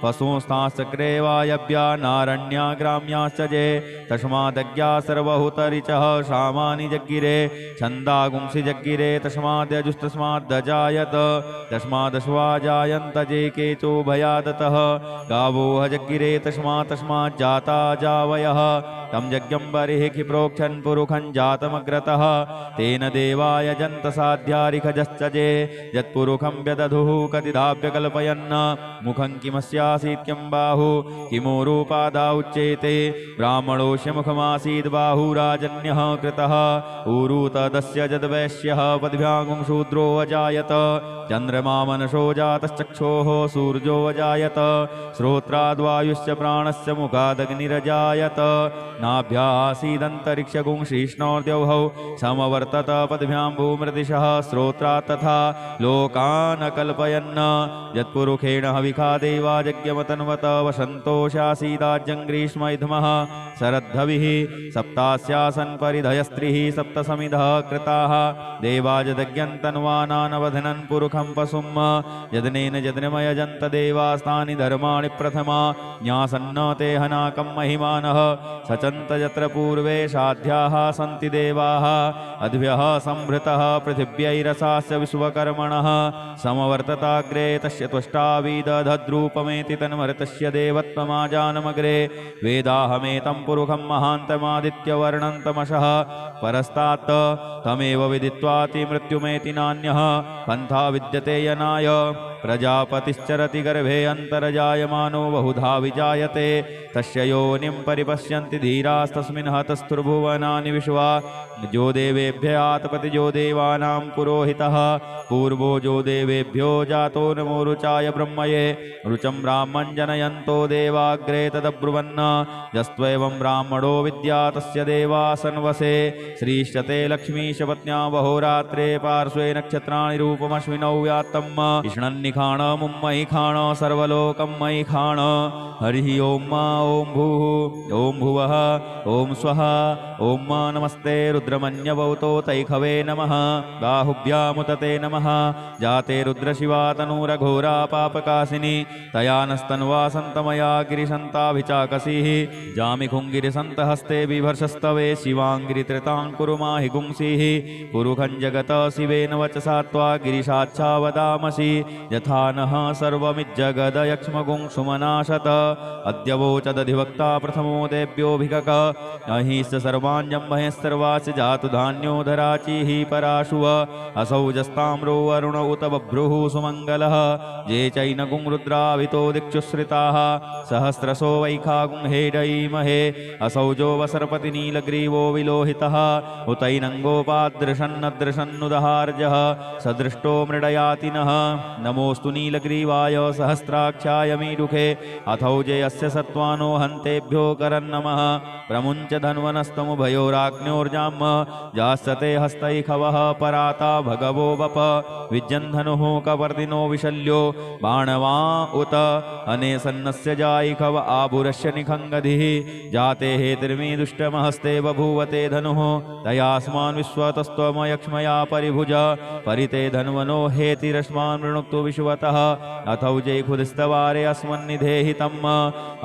Speaker 1: पशुंस्ताश्चक्रे वायव्या नारण्या ग्राम्याश्च जे तस्मादज्ञा सर्वहुतरिचः शामानि जग्गिरे छन्दागुंसि जग्गिरे तस्माद्यजुस्तस्माद्दजायत तस्मादश्वा जायन्त जे केचो भयादतः गावो जग्गिरे तस्माज्जाता जावयः तं यज्ञं बर्हिः प्रोक्षन् पुरुखं जातमग्रतः तेन देवाय जन्त साध्यारिखजश्च जे यत्पुरुखं व्यदधुः कतिधाप्यकल्पयन् मुखं किमस्यासीत् किं बाहु किमोरूपादा उच्येते ब्राह्मणोऽस्य मुखमासीद् बाहुराजन्यः कृतः ऊरू तदस्य जद्वैश्यः पद्भ्यां शूद्रो अजायत चन्द्रमा मनसो जातश्चक्षोः सूर्यो अजायत श्रोत्राद्वायुश्च प्राणस्य मुखादग्निरजायत नाभ्यासीदन्तरिक्षगुं श्रीष्णोर्द्यौहौ समवर्तत पद्भ्यां भूमृदिशः श्रोत्रात् तथा लोकान् कल्पयन् यत्पुरुषेण हविखा देवा यज्ञमतन्वत वसन्तोषासीदाज्यं ग्रीष्म इधमः शरद्धविः सप्तास्यासन् परिधयस्त्रिः सप्तसमिधः कृताः देवाजदज्ञन्तन्वानानवधनन् पुरुखं पशुं यदनेन यज्ञमयजन्त देवास्तानि धर्माणि प्रथमा न्यासन्न ते हनाकं महिमानः सचन्त यत्र पूर्वे साध्याः सन्ति देवाः अद्भ्यः संभृतः पृथिव्यैरसास्य विश्वकर्मणः समवर्तताग्रे तस्य त्वष्टाविदधद्रूपमेति तन्मर्तस्य देवत्वमाजानमग्रे वेदाहमेतं पुरुखं महान्तमादित्यवर्णन्तमशः परस्तात् तमेव विदित्वाति मृत्युमेति नान्यः पन्था विद्यते यनाय प्रजापतिश्चरति गर्भे अन्तर्जायमानो बहुधा विजायते तस्य योनिं परिपश्यन्ति धीरास्तस्मिन् हतस्थुर्भुवनानि विश्वा जो देवेभ्य आतपति जो देवानां पुरोहितः पूर्वो जो देवेभ्यो जातो नमो रुचाय ब्रह्मये रुचं ब्राह्मं जनयन्तो देवाग्रे तदब्रुवन् यस्त्वेवं ब्राह्मणो विद्या तस्य देवासन्वसे श्रीश्चते लक्ष्मीश पत्न्या वहोरात्रे पार्श्वे नक्षत्राणि रूपमश्विनौ व्यात्तम् इष्णन्निखाण मुम्मयि खाण सर्वलोकं मयि खाण हरिः ओं मा ॐ भूः ॐ भुवः ॐ स्वः ॐ मा नमस्ते रुद्रमन्यवौतो तैखवे नमः बाहुभ्यामुतते नमः जाते रुद्रशिवा तनूरघोरा पापकासिनी तया नस्तन्वा सन्तमया गिरिशन्ताभिचाकसीः जामिखुङ्गिरिसन्तहस्ते बिभर्षस्तवे शिवाङ्गिरित्रितां कुरु माहि गुंसीः पुरुखं जगत शिवेन वचसा त्वा गिरिशाच्छा वदामसि यथा नः सर्वमिज्जगदयक्ष्मगुं सुमनाशत अद्य वोचदधिवक्ता प्रथमो देव्योऽभिगक अहिश्च सर्वाण्यं महेश्चर्वास्य जातु धान्योधराचिः पराशुव असौजस्ताम्रो वरुण उत बभ्रुः सुमङ्गलः ये चैनगुं रुद्रावितो दिक्षुश्रिताः सहस्रशो वैखागुं हेडयीमहे असौजो वसर्पति नीलग्रीवो विलोहितः उतैनङ्गोपादृशन्नदृशन्नुदहार्जः सदृष्टो मृडयातिनः नमोऽस्तु नीलग्रीवाय सहस्राक्षाय मीडुखे अथौजे अस्य सत्त्वानो हन्तेभ्यो करन्नमः प्रमुञ्च धन्वनस्तमुभयोराग्न्योर्जाम् जास्यते हस्तैखवः पराता भगवो वप विज्यन्धनुः कपर्दिनो विशल्यो बाणवा उत अनेसन्नस्य जायिखव आभुरस्य निखङ्गधिः जाते हेतिर्मी दुष्टमहस्ते बभूवते धनुः तयास्मान् विश्वतस्त्वमयक्ष्मया परिभुज परिते धन्वनो हेतिरस्मान् वृणुक्तु विश्वतः अथौजे खुदिस्तवारे अस्मन्निधेहितम्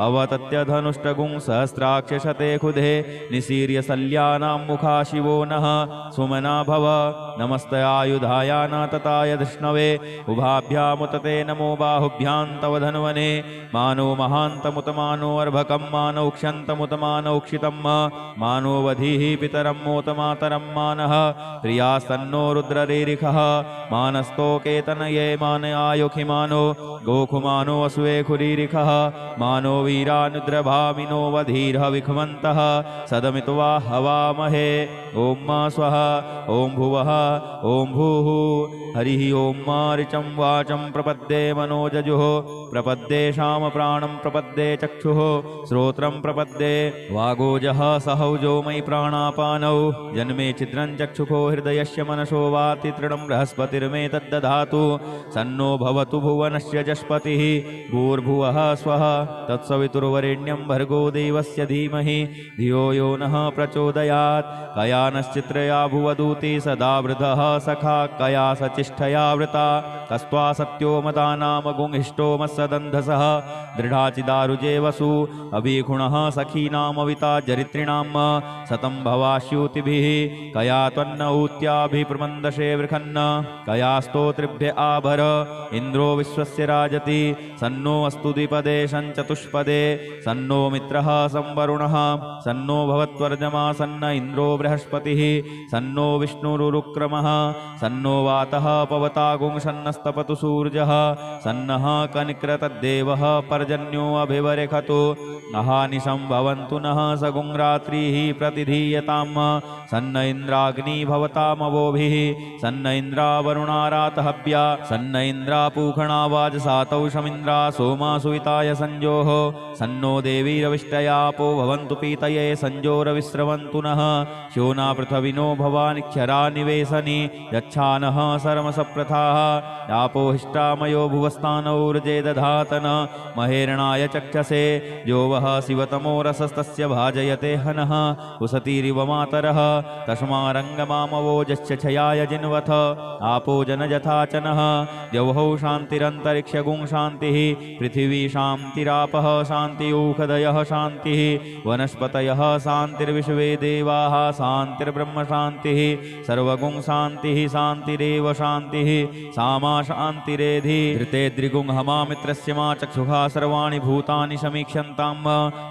Speaker 1: अवतत्य धनुष्टगुं सहस्राक्षशते खुदे निशीर्य सल्यानां मुखा शिवो नः सुमना भव नमस्तयायुधाय न तताय धृष्णवे उभाभ्यामुतते नमो बाहुभ्यां तव धन्वने मानो महान्तमुतमानो अर्भकं मानौ क्षन्तमुतमानौ क्षितं मानो वधीः पितरं मोतमातरं मानः प्रियास्तन्नो रुद्ररीरिखः मानस्तोकेतनये मानयायुखिमानो गोखुमानो असुवे खुरीरिखः मानो वीरानुद्रभामिनो वधीर्ह विखमन्तः सदमित्वा हवामहे ॐ मा स्वः ॐ भुवः ॐ भूः हरिः ॐ ऋचं वाचं प्रपद्ये मनोजजुः प्रपद्ये शामप्राणं प्रपद्ये चक्षुः श्रोत्रं प्रपद्ये वागोजः सहौजो मयि प्राणापानौ जन्मे छिद्रं चक्षुषो हृदयस्य मनसो वाति तृणं बृहस्पतिर्मे तद्दधातु सन्नो भवतु भुवनस्य जस्पतिः भूर्भुवः स्वः तत्सवितुर्वरेण्यं भर्गो देवस्य धीमहि धियो यो नः प्रचोदयात् कयानश्चित्रया भुवदूति सदा वृतः सखा कया सचिष्ठया वृता कस्त्वा सत्यो मदानाम गुंहिष्टो मत्सदन्धसः दृढाचिदारुजे वसु अभिगुणः सखीनामविता जरित्रिणां शतं भवाश्यूतिभिः कया त्वन्न ऊत्याभिप्रमन्दशे वृखन्न कया स्तोत्रिभ्य आभर इन्द्रो विश्वस्य राजति सन्नो अस्तु द्विपदे शञ्चतुष्पदे सन्नो मित्रः संवरुणः सन्नो भवत्वर्जमा सन्न इन्द्रो बृहस्पतिः सन्नो विष्णुरुक्रमः सन्नो वातः पवता गुंसन्नस्तपतु सूर्यः सन्नः कनिक्रतद्देवः पर्जन्यो अभिवरेखतु अहानिशं भवन्तु नः सगुं रात्रिः प्रतिधीयतां सन्न इन्द्राग्नि भवतामवोभिः सन्न इन्द्रावरुणारातहव्या सन्न इन्द्रापूखणा वाजसातौषमिन्द्रा सोमा सुविताय संजोः सन्नो देवीरविष्टयापो भवन्तु पीतये संजोरविस्रवन्तु नः शोना पृथविनो भवानिक्षरा निवेशनि यच्छानः सरमसप्रथाः आपो हिष्टामयो भुवस्तानौ ऊर्जे दधातन महेरणाय चक्षसे यो वः शिवतमो रसस्तस्य भाजयते हनः उसतीरिव मातरः तस्मारङ्गमामवोजस्य छयाय जिन्वथ आपो जनजथाचनः द्यौः शान्तिरन्तरिक्षगुं शान्तिः पृथिवी शान्तिरापः शान्तियूखदयः शान्तिः वनस्पतयः शान्तिर्विश्वे देवाः शान्तिर्ब्रह्म शान्तिः सर्वगुं शान्तिः शान्तिरेव शान्तिः सामा शान्तिरेधि धृते द्रिगुं हमा मित्रस्य मा चक्षुषा सर्वाणि भूतानि समीक्षन्तां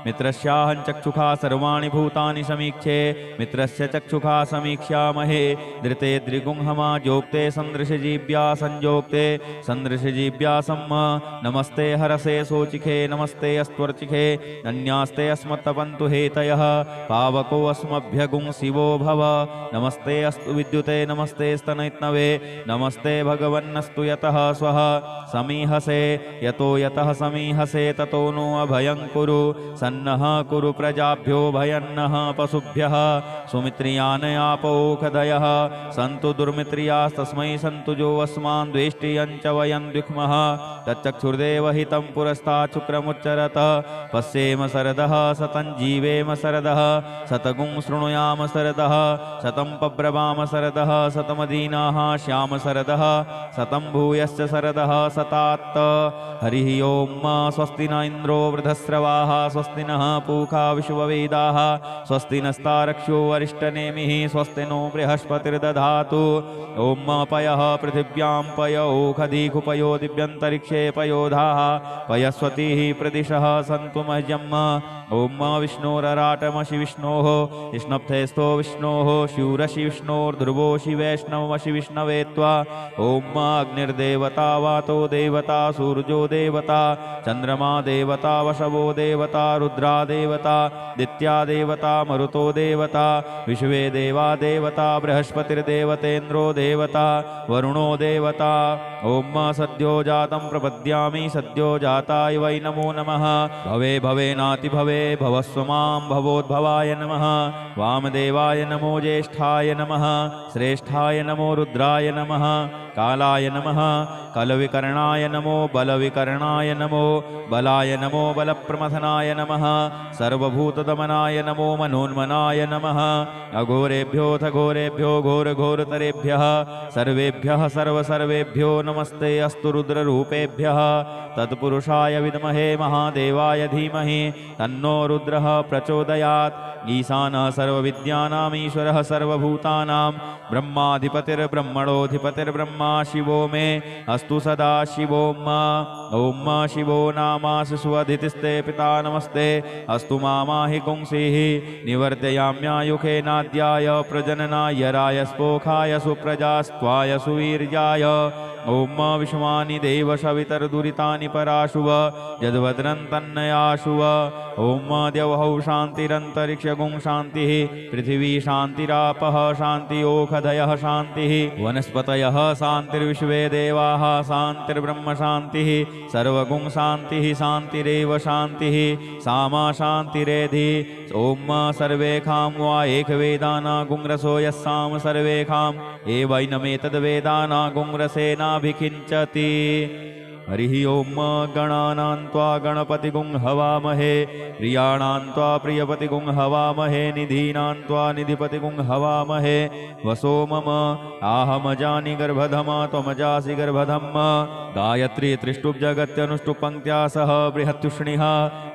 Speaker 1: मित्रस्याहं चक्षुषा सर्वाणि भूतानि समीक्षे मित्रस्य चक्षुषा समीक्ष्यामहे धृते द्रिगुं हमा जोक्ते सन्दृशजीव्या संयोक्ते सन्दृशजीव्या सम्म नमस्ते हरसे सोचिखे नमस्ते अस्त्वर्चिखे अन्यास्ते अस्मत्तपन्तु हेतयः पावको अस्मभ्यगुं शिवो भव नमस्ते अस्तु विद्युते नमस्ते स्तनैत्नवे नमस्ते भगवन्नस्तु यतः स्वः समीहसे यतो यतः समीहसे ततो नो अभयं कुरु सन्नः कुरु प्रजाभ्यो भयन्नः पशुभ्यः सुमित्रियानयापोखदयः सन्तु दुर्मित्रियास्तस्मै सन्तु जो अस्मान् द्वेष्टियञ्च वयं द्विक्मः तच्चक्षुर्देवहितं पुरस्तात् शुक्रमुच्चरत पश्येम शरदः शतं जीवेम शरदः शतगुं शृणुयाम शरदः शतं पब्रवाम शरदः शतमदीनाः श्याम शरदः शतं भूयश्च शरदः शतात् हरिः ओं स्वस्ति न इन्द्रो वृधस्रवाः स्वस्ति नः पूषा विश्ववेदाः स्वस्ति नस्तारक्ष्यो वरिष्ठनेमिः स्वस्ति नो बृहस्पतिर्दधातु ॐ पयः पृथिव्यां पय ओखदीकुपयो दिव्यन्तरिक्षे पयोधाः पयस्वतीः प्रदिशः सन्तु मह्यम् ॐ विष्णोरराटमशि विष्णोः स्नप्थेस्थो विष्णोः शूरशि विष्णोर्ध्रुवोषि वैष्णवमशि विष्णवे त्वा ॐ अग्निर्देवता वातो देवता सूर्यो देवता चन्द्रमा देवता वशवो देवता रुद्रा देवता दित्या देवता मरुतो देवता विश्वे देवा देवता बृहस्पतिर्देवतेन्द्रो देवता वरुणो देवता ॐ सद्यो जातं प्रपद्यामि सद्यो जाताय वै नमो नमः भवे भवेनाति भवे भवस्व मां भवोद्भवाय नमः वामदेवाय नमो ज्येष्ठाय नमः श्रेष्ठाय नमो रुद्राय नमः कालाय नमः कलविकर्णाय नमो बलविकर्णाय नमो बलाय नमो बलप्रमथनाय नमः सर्वभूतदमनाय नमो मनोन्मनाय नमः अघोरेभ्योऽथ घोरेभ्यो घोरघोरतरेभ्यः सर्वेभ्यः सर्वसर्वेभ्यो नमस्ते अस्तु रुद्ररूपेभ्यः तत्पुरुषाय विद्महे महादेवाय धीमहि तन्नो रुद्रः प्रचोदयात् ईशानः सर्वविद्यानाम् ईश्वरः सर्वभूतानां ब्रह्माधिपतिर्ब्रह्मणोऽधिपतिर्ब्रह्म मा शिवो मे अस्तु सदा शिवो मा ॐ मा शिवो नामासि सुअधितिस्ते पिता नमस्ते अस्तु माहि पुंसीः निवर्तयाम्यायुखेनाद्याय प्रजननाय रायस्पोखाय सुप्रजास्त्वाय सुवीर्याय ॐ विश्वानि देव सवितर्दुरितानि पराशुव यद्भद्रं तन्नयाशुव ॐ द्यौः शान्तिरन्तरिक्षगुं शान्तिः पृथिवी शान्तिरापः शान्तियोखधयः शान्तिः वनस्पतयः शान्तिर्विश्वे देवाः शान्तिर्ब्रह्म शान्तिः सर्वगुं शान्तिः शान्तिरेव शान्तिः सामा शान्तिरेधि ॐ सर्वेखां वा एकवेदाना गुंरसो यस्साम सर्वेखां एवैनमेतद्वेदाना गुंरसेनाभिखिञ्चति हरिः ॐ गणानां त्वा गणपतिगुं हवामहे प्रियाणां त्वा प्रियपतिगुं हवामहे निधीनां त्वा निधिपतिगुं हवामहे वसो मम आहमजानि गर्भधमा त्वमजासि गर्भधम् गायत्री त्रिष्टुप् जगत्यनुष्टुप् पङ्क्त्या सह बृहत्युष्णिः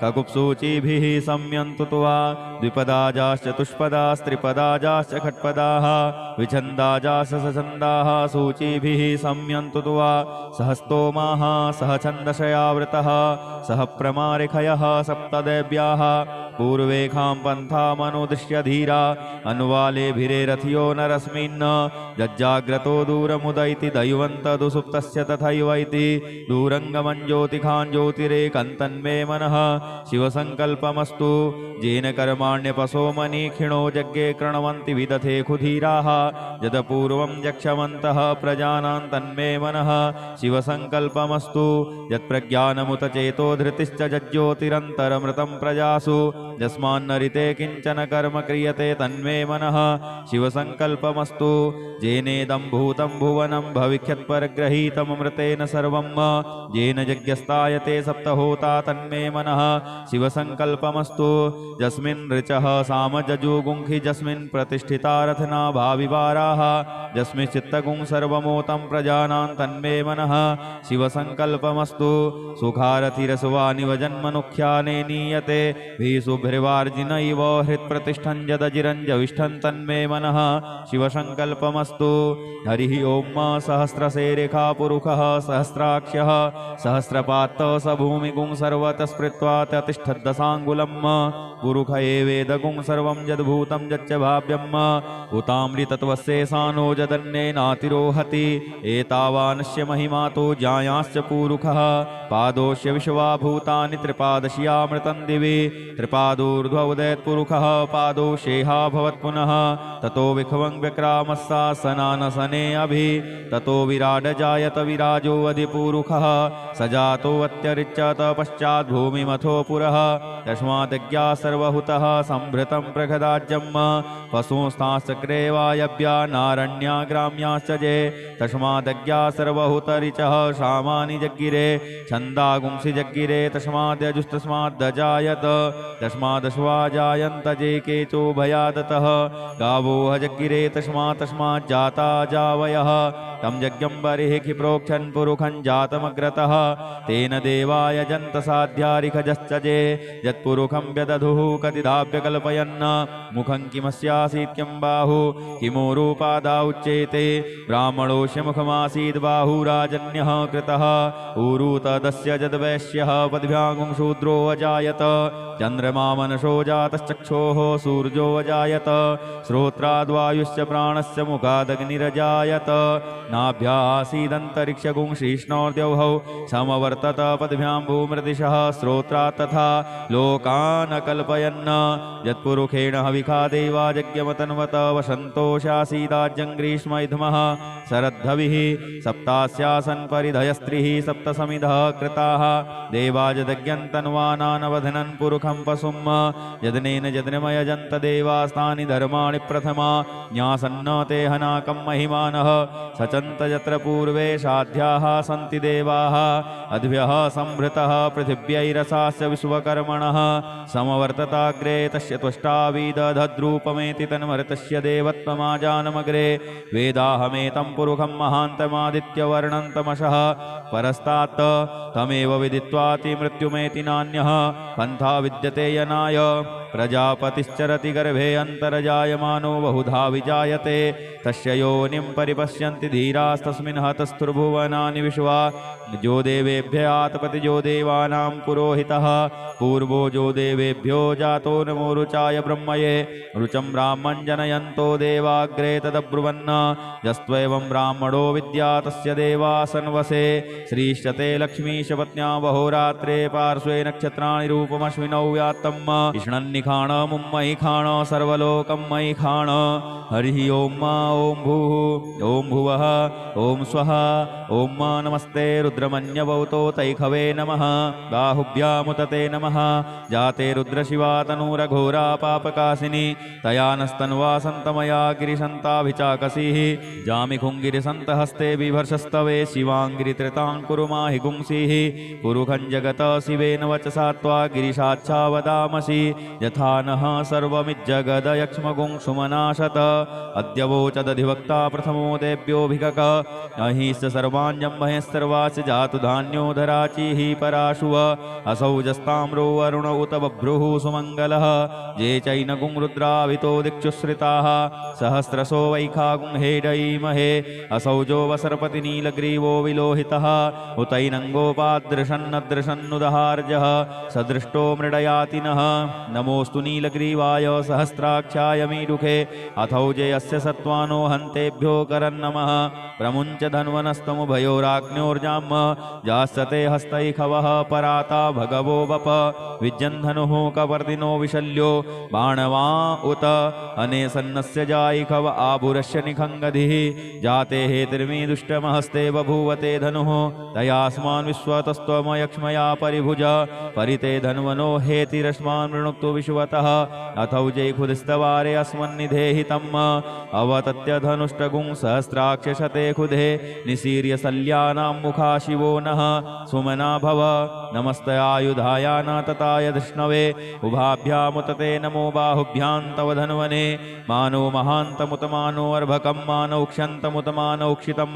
Speaker 1: ककुप्सूचिभिः सम्यन्तु त्वा द्विपदाजाश्च चतुष्पदास्त्रिपदाजाश्च खट्पदाः विछन्दाजाश्च सछन्दाः सूचिभिः सम्यन्तु त्वा सहस्तोमाः सह छन्दशयावृतः सह प्रमारिखयः सप्तदेव्याः पूर्वेखां पन्थामनुदिश्य धीरा अनुवालेभिरेरथियो नरस्मिन् जज्जाग्रतो दूरमुदैति दैवन्तदुसुप्तस्य तथैवैति दूरङ्गमं ज्योतिखां ज्योतिरेकन्तन्मे मनः शिवसङ्कल्पमस्तु येन कर्माण्यपसो मनीक्षिणो यज्ञे कृण्वन्ति विदथे खुधीराः यदपूर्वं यक्षवन्तः प्रजानां तन्मे मनः शिवसङ्कल्पमस्तु यत्प्रज्ञानमुत चेतो धृतिश्च जज्ज्योतिरन्तरमृतं प्रजासु यस्मान्नरिते किञ्चन कर्म क्रियते तन्मे मनः शिवसङ्कल्पमस्तु येनेदं भूतं भुवनं भविष्यत्परग्रहीतममृतेन सर्वं येन यज्ञस्तायते सप्तहोता तन्मे मनः शिवसङ्कल्पमस्तु यस्मिन् ऋचः सामजजुगुंखि यस्मिन् प्रतिष्ठिता रथना भाविवाराः यस्मिन् चित्तगुं सर्वमोतं प्रजानां तन्मे मनः शिवसङ्कल्पमस्तु सुखारथिरसुवानिव जन्मनुख्याने नीयते भीसुभ्रिवार्जिनैव हृत्प्रतिष्ठं यदजिरञ्जविष्ठं तन्मे मनः शिवसङ्कल्पमस्तु हरिः ॐ सहस्रशेरेखा पुरुषः सहस्राक्षः सहस्रपात्तः स भूमिगुं सर्वतः स्मृत्वा ततिष्ठद्दशाङ्गुलम् पुरुष एवेदगुं सर्वं यद्भूतं यच्च भाव्यम् उतामृतत्वस्येषानो यदन्येनातिरोहति एतावानस्य महिमातो जायांश्च पुरुषः पादोस्य विश्वाभूतानि त्रिपादश्यामृतं दिवि त्रिपादोर्ध्वोदयत्पुरुषः पादोषेहा भवत्पुनः ततो विख्वं व्यक्रामस्सासनानसने अभि ततो विराडजायत विराजो अधिपुरुषः सजातोऽत्यरिच्यत पश्चात् भूमिमथो पुरः तस्मादज्ञा सर्वहुतः संभृतं प्रखदाज्यम् पशुंस्ताश्चक्रे वायव्या नारण्या ग्राम्याश्च जे तस्मादज्ञा सर्वहुतरिचः सामानि जग्गिरे छन्दागुंसि जग्गिरे तस्माद्यजुस्तस्माद्दजायत तस्मादश्वा जे केचो भयादतः गावोह जग्गिरे तस्माज्जाता जावयः तं यज्ञं बर्हिः प्रोक्षन् पुरुषं जातमग्रतः तेन देवाय जन्तसाध्यारिखजश्च जे यत्पुरुषं व्यदधुः कतिधाप्यकल्पयन् मुखं किमस्यासीत् किं बाहु किमोरूपादा उच्येते ब्राह्मणोऽस्य मुखमासीद् बाहुराजन्यः कृतः ऊरू तदस्य यद्वैश्यः पद्भ्यागुं शूद्रो अजायत चन्द्रमा मनसो जातश्चक्षोः सूर्यो अजायत श्रोत्राद्वायुश्च प्राणस्य मुखादग्निरजायत नाभ्यासीदन्तरिक्षगुं श्रीष्णोर्द्यौः समवर्तत पद्भ्यां भूमृदिशः श्रोत्रात् तथा लोकान् कल्पयन् यत्पुरुषेण हविखा देवा यज्ञमतन्वत वसन्तोषासीदाज्यं ग्रीष्म इधमः शरद्धविः सप्तास्यासन् परिधयस्त्रिः सप्तसमिधः कृताः देवाजदज्ञन्तन्वानानवधनन् पुरुषं पशुं यदनेन यज्ञमयजन्त देवास्तानि धर्माणि प्रथमा न्यासन्न ते हनाकं महिमानः सचन्त यत्र पूर्वे साध्याः सन्ति देवाः अद्भ्यः संभृतः पृथिव्यैरसास्य विश्वकर्मणः समवर्तताग्रे तस्य त्वष्टाविदधद्रूपमेति तन्मर्तस्य देवत्वमाजानमग्रे वेदाहमेतं पुरुषं महान्तमादित्यवर्णं तमसः परस्तात् तमेव विदित्वाति मृत्युमेति नान्यः पन्था विद्यते यनाय प्रजापतिश्चरति गर्भे अन्तर्जायमानो बहुधा विजायते तस्य योनिं परिपश्यन्ति धीरास्तस्मिन् हतस्थुर्भुवनानि विश्वा जो देवेभ्य आतपति जो देवानां पुरोहितः पूर्वो जो देवेभ्यो जातो नमो रुचाय ब्रह्मये रुचं ब्राह्मं जनयन्तो देवाग्रे तदब्रुवन्न यस्त्वेवं ब्राह्मणो विद्या तस्य देवासन्वसे श्रीश्चते लक्ष्मीशपत्न्या बहोरात्रे पार्श्वे नक्षत्राणि रूपमश्विनौ व्यात्तम् इष्णन्निखाण मुम्मयि खाण सर्वलोकं मयि खाण हरिः ओं मा ॐ भूः ॐ भुवः ॐ स्वः ॐ मा नमस्ते रुद्रमन्यवौतो तैखवे नमः बाहुभ्यामुतते नमः जाते रुद्रशिवा तनूरघोरा पापकासिनी तया नस्तन्वा सन्तमया गिरिशन्ताभिचाकसीः जामिखुङ्गिरिसन्तहस्ते बिभर्षस्तवे शिवाङ्गिरित्रितां कुरु माहि गुंसीः कुरुखं जगत शिवेन वचसा त्वा गिरिशाच्छा वदामसि यथा नः सर्वमिज्जगदयक्ष्मगुंसुमनाशत अद्यवोचदधिवक्ता प्रथमो देव्योऽभिकक अहिश्च सर्वाण्यं महेश्चर्वास्य जातु धान्योधराचिः पराशुव असौजस्ताम्रो वरुण उत बभ्रुः सुमङ्गलः ये चैनगुं रुद्रावितो दिक्षुश्रिताः सहस्रशो वैखागुं हेडयीमहे असौजो वसर्पति नीलग्रीवो विलोहितः उतैनङ्गोपादृशन्नदृशन्नुदहार्जः सदृष्टो मृडयातिनः नमोऽस्तु नीलग्रीवाय सहस्राक्षाय मीडुखे अथौजे अस्य सत्त्वानो हन्तेभ्यो करन्नमः प्रमुञ्च धन्वनस्तमुभयोराग्न्योर्जाम् जास्यते हस्तैखवः पराता भगवो वप विज्यन्धनुः कपर्दिनो विशल्यो बाणवा उत अनेसन्नस्य जायिखव आभुरस्य निखङ्गधिः जाते हेतिर्मी दुष्टमहस्ते बभूवते धनुः तयास्मान् विश्वतस्त्वमयक्ष्मया परिभुज परिते धन्वनो हेतिरस्मान् वृणुक्तु विश्वतः अथौजे खुदिस्तवारे अस्मन्निधेहि तम् अवतत्य धनुष्टगुं सहस्राक्षशते खुदे निसीर्य सल्यानां मुखा शिवो नः सुमना भव नमस्तयायुधाय न तताय धृष्णवे उभाभ्यामुतते नमो बाहुभ्यां तव धन्वने मानो महान्तमुतमानो अर्भकं मानौ क्षन्तमुतमानौ क्षितं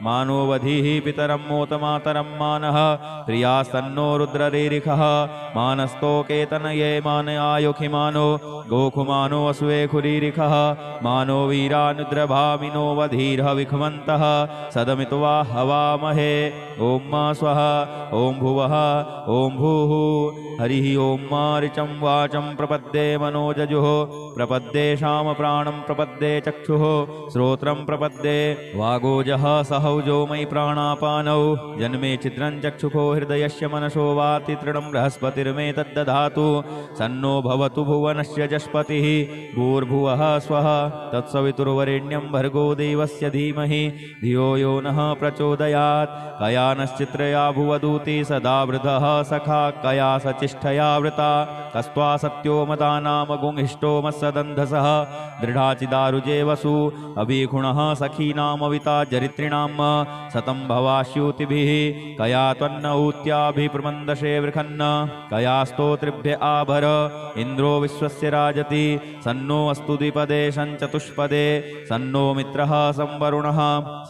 Speaker 1: मानो वधीः पितरं मोतमातरं मानः प्रियास्तन्नो रुद्ररीरिखः मानस्तोकेतनये मानयायुखिमानो गोखुमानो असुवे खुरीरिखः मानो वीरानुद्रभामिनो वधीर्ह विखमन्तः सदमित्वा हवामहे ॐ मा स्वः ॐ भुवः ॐ भूः हरिः ॐ मा ऋचं वाचं प्रपद्ये मनोजजुः प्रपद्ये शामप्राणं प्रपद्ये चक्षुः श्रोत्रं प्रपद्ये वागोजः सहौजो मयि प्राणापानौ जन्मे छिद्रं चक्षुखो हृदयस्य मनसो वाति तृणं बृहस्पतिर्मे तद्दधातु सन्नो भवतु भुवनस्य जस्पतिः भूर्भुवः स्वः तत्सवितुर्वरेण्यं भर्गो देवस्य धीमहि धियो यो नः प्रचोदयात् कया नश्चित्रया भुवदूति सदा वृतः सखा कया सचिष्ठया वृता कस्त्वा सत्यो मदानाम गुंहिष्टो मत्सदन्धसः दृढाचिदारुजे वसु अभिखुणः सखीनामविता जरित्रिणां सतं भवाश्यूतिभिः कया त्वन्न ऊत्याभिप्रमन्दशे वृखन्न कया स्तोत्रिभ्य आभर इन्द्रो विश्वस्य राजति सन्नो अस्तु द्विपदे शञ्चतुष्पदे सन्नो मित्रः संवरुणः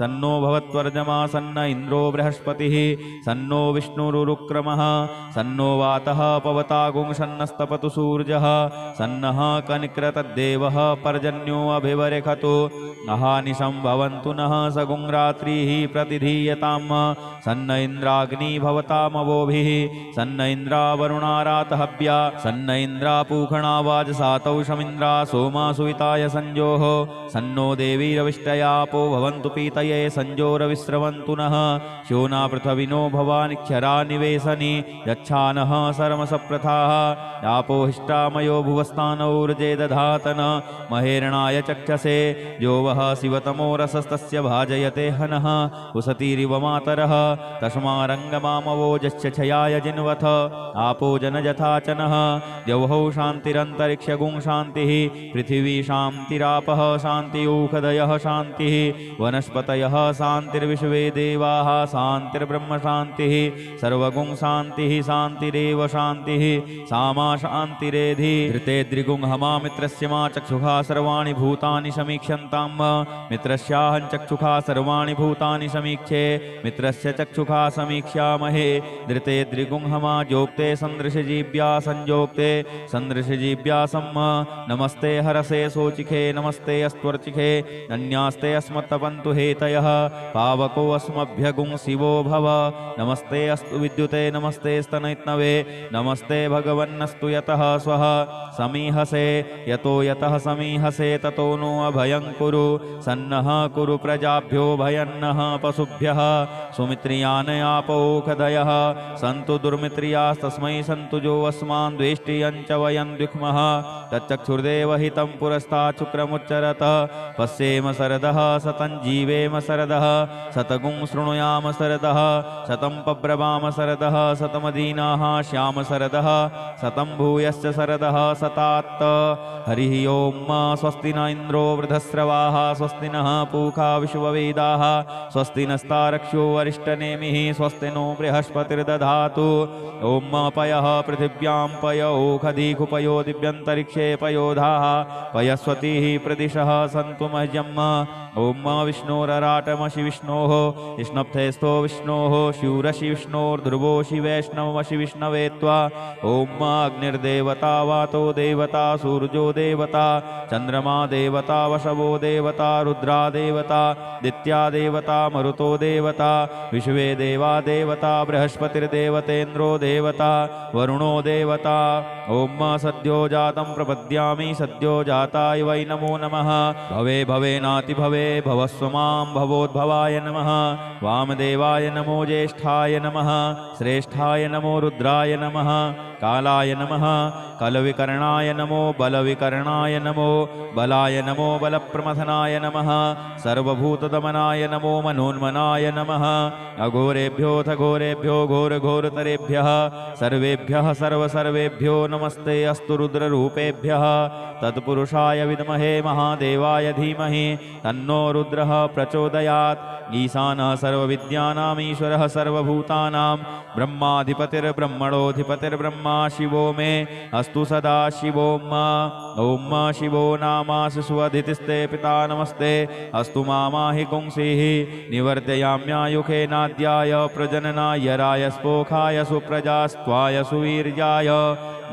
Speaker 1: सन्नो भवत्वर्जमा सन्न इन्द्रो बृहस्पतिः सन्नो विष्णुरुक्रमः सन्नो वातः पवतागुं सन्नस्तपतु सूर्यः सन्नः कनिक्रतद्देवः पर्जन्यो अभिवरेखतु अहानिशं भवन्तु नः सगुं रात्रिः प्रतिधीयताम् सन्न इन्द्राग्नि भवतामवोभिः सन्न इन्द्रावरुणारातहव्या सन्न इन्द्रापूखणावाजसातौ शमिन्द्रा सोमा सुविताय संजोः सन्नो देवीरविष्टयापो भवन्तु पीतये संजोरविस्रवन्तु नः शोना पृथविनो भवानिक्षरा निवेशनि यच्छानः सरमसप्रथाः यापो हिष्टामयो भुवस्तानौर्जे दधातन महेरणाय चक्षसे यो वः शिवतमो रसस्तस्य भाजयते हनः उसतीरिव मातरः तस्मारङ्गमामवोजस्य छयाय जिन्वथ आपो जनजथाचनः द्यौः शान्तिरन्तरिक्षगुं शान्तिः पृथिवी शान्तिरापः शान्तियूखदयः शान्तिः वनस्पतयः शान्तिर्विश्वे देवाः शान्तिर्ब्रह्म शान्तिः सर्वगुं शान्तिः शान्तिरेव शान्तिः शान्तिः सा मा शान्तिरेधि धृते द्रिगुंहमा मित्रस्य मा चक्षुषा सर्वाणि भूतानि समीक्ष्यन्तां मित्रस्याहं चक्षुषा सर्वाणि भूतानि समीक्षे मित्रस्य चक्षुषा समीक्ष्यामहे धृते द्रिगुंहमा जोक्ते सन्दृशजीव्या संयोक्ते सन्दृशजीव्यासम् नमस्ते हरसे सोचिखे नमस्ते अस्त्वर्चिखे अन्यास्ते अस्मत्तपन्तु हेतयः पावको अस्मभ्यगुं शिवो भव नमस्ते अस्तु विद्युते नमस्ते स्तनैत्नवे नमस्ते भगवन्नस्तु यतः स्वः समीहसे यतो यतः समीहसे ततो नो अभयं कुरु सन्नः कुरु प्रजाभ्यो भयन्नः पशुभ्यः सुमित्रियानयापोखदयः सन्तु दुर्मित्रियास्तस्मै सन्तु जो अस्मान् द्वेष्टियं च वयं द्विक्मः तच्चक्षुर्देवहितं पुरस्तात् शुक्रमुच्चरत पश्येम शरदः शतं जीवेम शरदः शतगुं शृणुयाम शरदः शतं पब्रवाम शरदः शतमदीनाः श्याम शरदः शतं भूयश्च शरदः शतात् हरिः ओम् स्वस्ति न इन्द्रो वृधस्रवाः स्वस्ति नः पूषा विश्ववेदाः स्वस्ति नस्तारक्ष्यो वरिष्ठनेमिः स्वस्ति नो बृहस्पतिर्दधातु ॐ पयः पृथिव्यां पय ओखधीकुपयो दिव्यन्तरिक्षे पयोधाः पयस्वतीः प्रदिशः सन्तु मह्यम् ॐ विष्णोरराटमशि विष्णोः विष्णप्थेस्थो विष्णोः शिवरशि विष्णोर्ध्रुवोषि वैष्णवमशि विष्णवे त्वा ॐ अग्निर्देवता वातो देवता सूर्यो देवता चन्द्रमा देवता वशवो देवता रुद्रा देवता दित्या देवता मरुतो देवता विश्वे देवा देवता बृहस्पतिर्देवतेन्द्रो देवता वरुणो देवता ॐ सद्यो जातं प्रपद्यामि सद्यो जाताय वै नमो नमः भवे भवेनाति भवे भवस्व मां भवोद्भवाय नमः वामदेवाय नमो ज्येष्ठाय नमः श्रेष्ठाय नमो रुद्राय नमः कालाय नमः कलविकर्णाय नमो बलविकर्णाय नमो बलाय नमो बलप्रमथनाय नमः सर्वभूतदमनाय नमो मनोन्मनाय नमः अघोरेभ्योऽथ घोरेभ्यो घोरघोरतरेभ्यः सर्वेभ्यः सर्वसर्वेभ्यो नमस्ते अस्तु रुद्ररूपेभ्यः तत्पुरुषाय विद्महे महादेवाय धीमहि तन्नो रुद्रः प्रचोदयात् ईशानः सर्वविद्यानाम् ईश्वरः सर्वभूतानां ब्रह्माधिपतिर्ब्रह्मणोऽधिपतिर्ब्रह्मा शिवो मे अस्तु सदा शिवोम् ॐ शिवो नामासि सुअधितिस्ते पिता नमस्ते अस्तु मामाहि पुंसीः निवर्तयाम्यायुखे नाद्याय प्रजननाय रायस्पोखाय सुप्रजास्त्वाय सुवीर्याय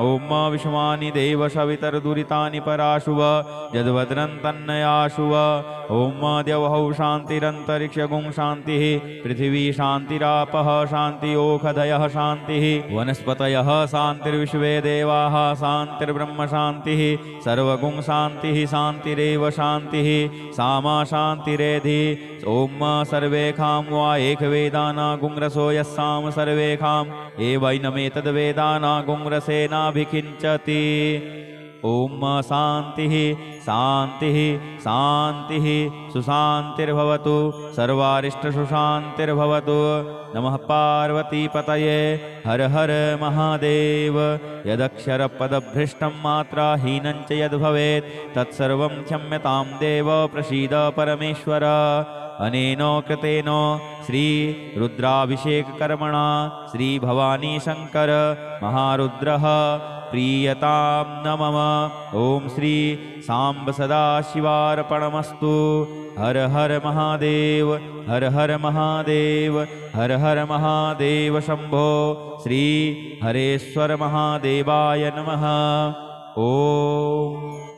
Speaker 1: ॐ विश्वानि देव सवितर्दुरितानि पराशुव यद्भद्रं तन्नयाशुव ॐ द्यौः शान्तिरन्तरिक्षगुं शान्तिः पृथिवी शान्तिरापः शान्तियोखधयः शान्तिः वनस्पतयः शान्तिर्विश्वे देवाः शान्तिर्ब्रह्म शान्तिः सर्वगुं शान्तिः शान्तिरेव शान्तिः सामा शान्तिरेधि ॐ सर्वेखां वा एकवेदाना गुंरसो यस्साम सर्वेखाम् एवैनमेतद्वेदाना गुंरसेनाभिकिञ्चति ॐ शान्तिः शान्तिः शान्तिः सुशान्तिर्भवतु सर्वारिष्टसुशान्तिर्भवतु नमः पार्वतीपतये हर हर महादेव यदक्षरपदभ्रष्टं मात्राहीनं च यद्भवेत् तत्सर्वं क्षम्यतां देव प्रसीद परमेश्वर अनेन कृतेन श्री रुद्राभिषेककर्मणा श्री भवानी शंकर महारुद्रः प्रीयतां न मम ॐ श्री सांब सदाशिवार्पणमस्तु हर हर महादेव हर हर महादेव हर हर महादेव शंभो श्री हरेश्वर महादेवाय नमः। ओम।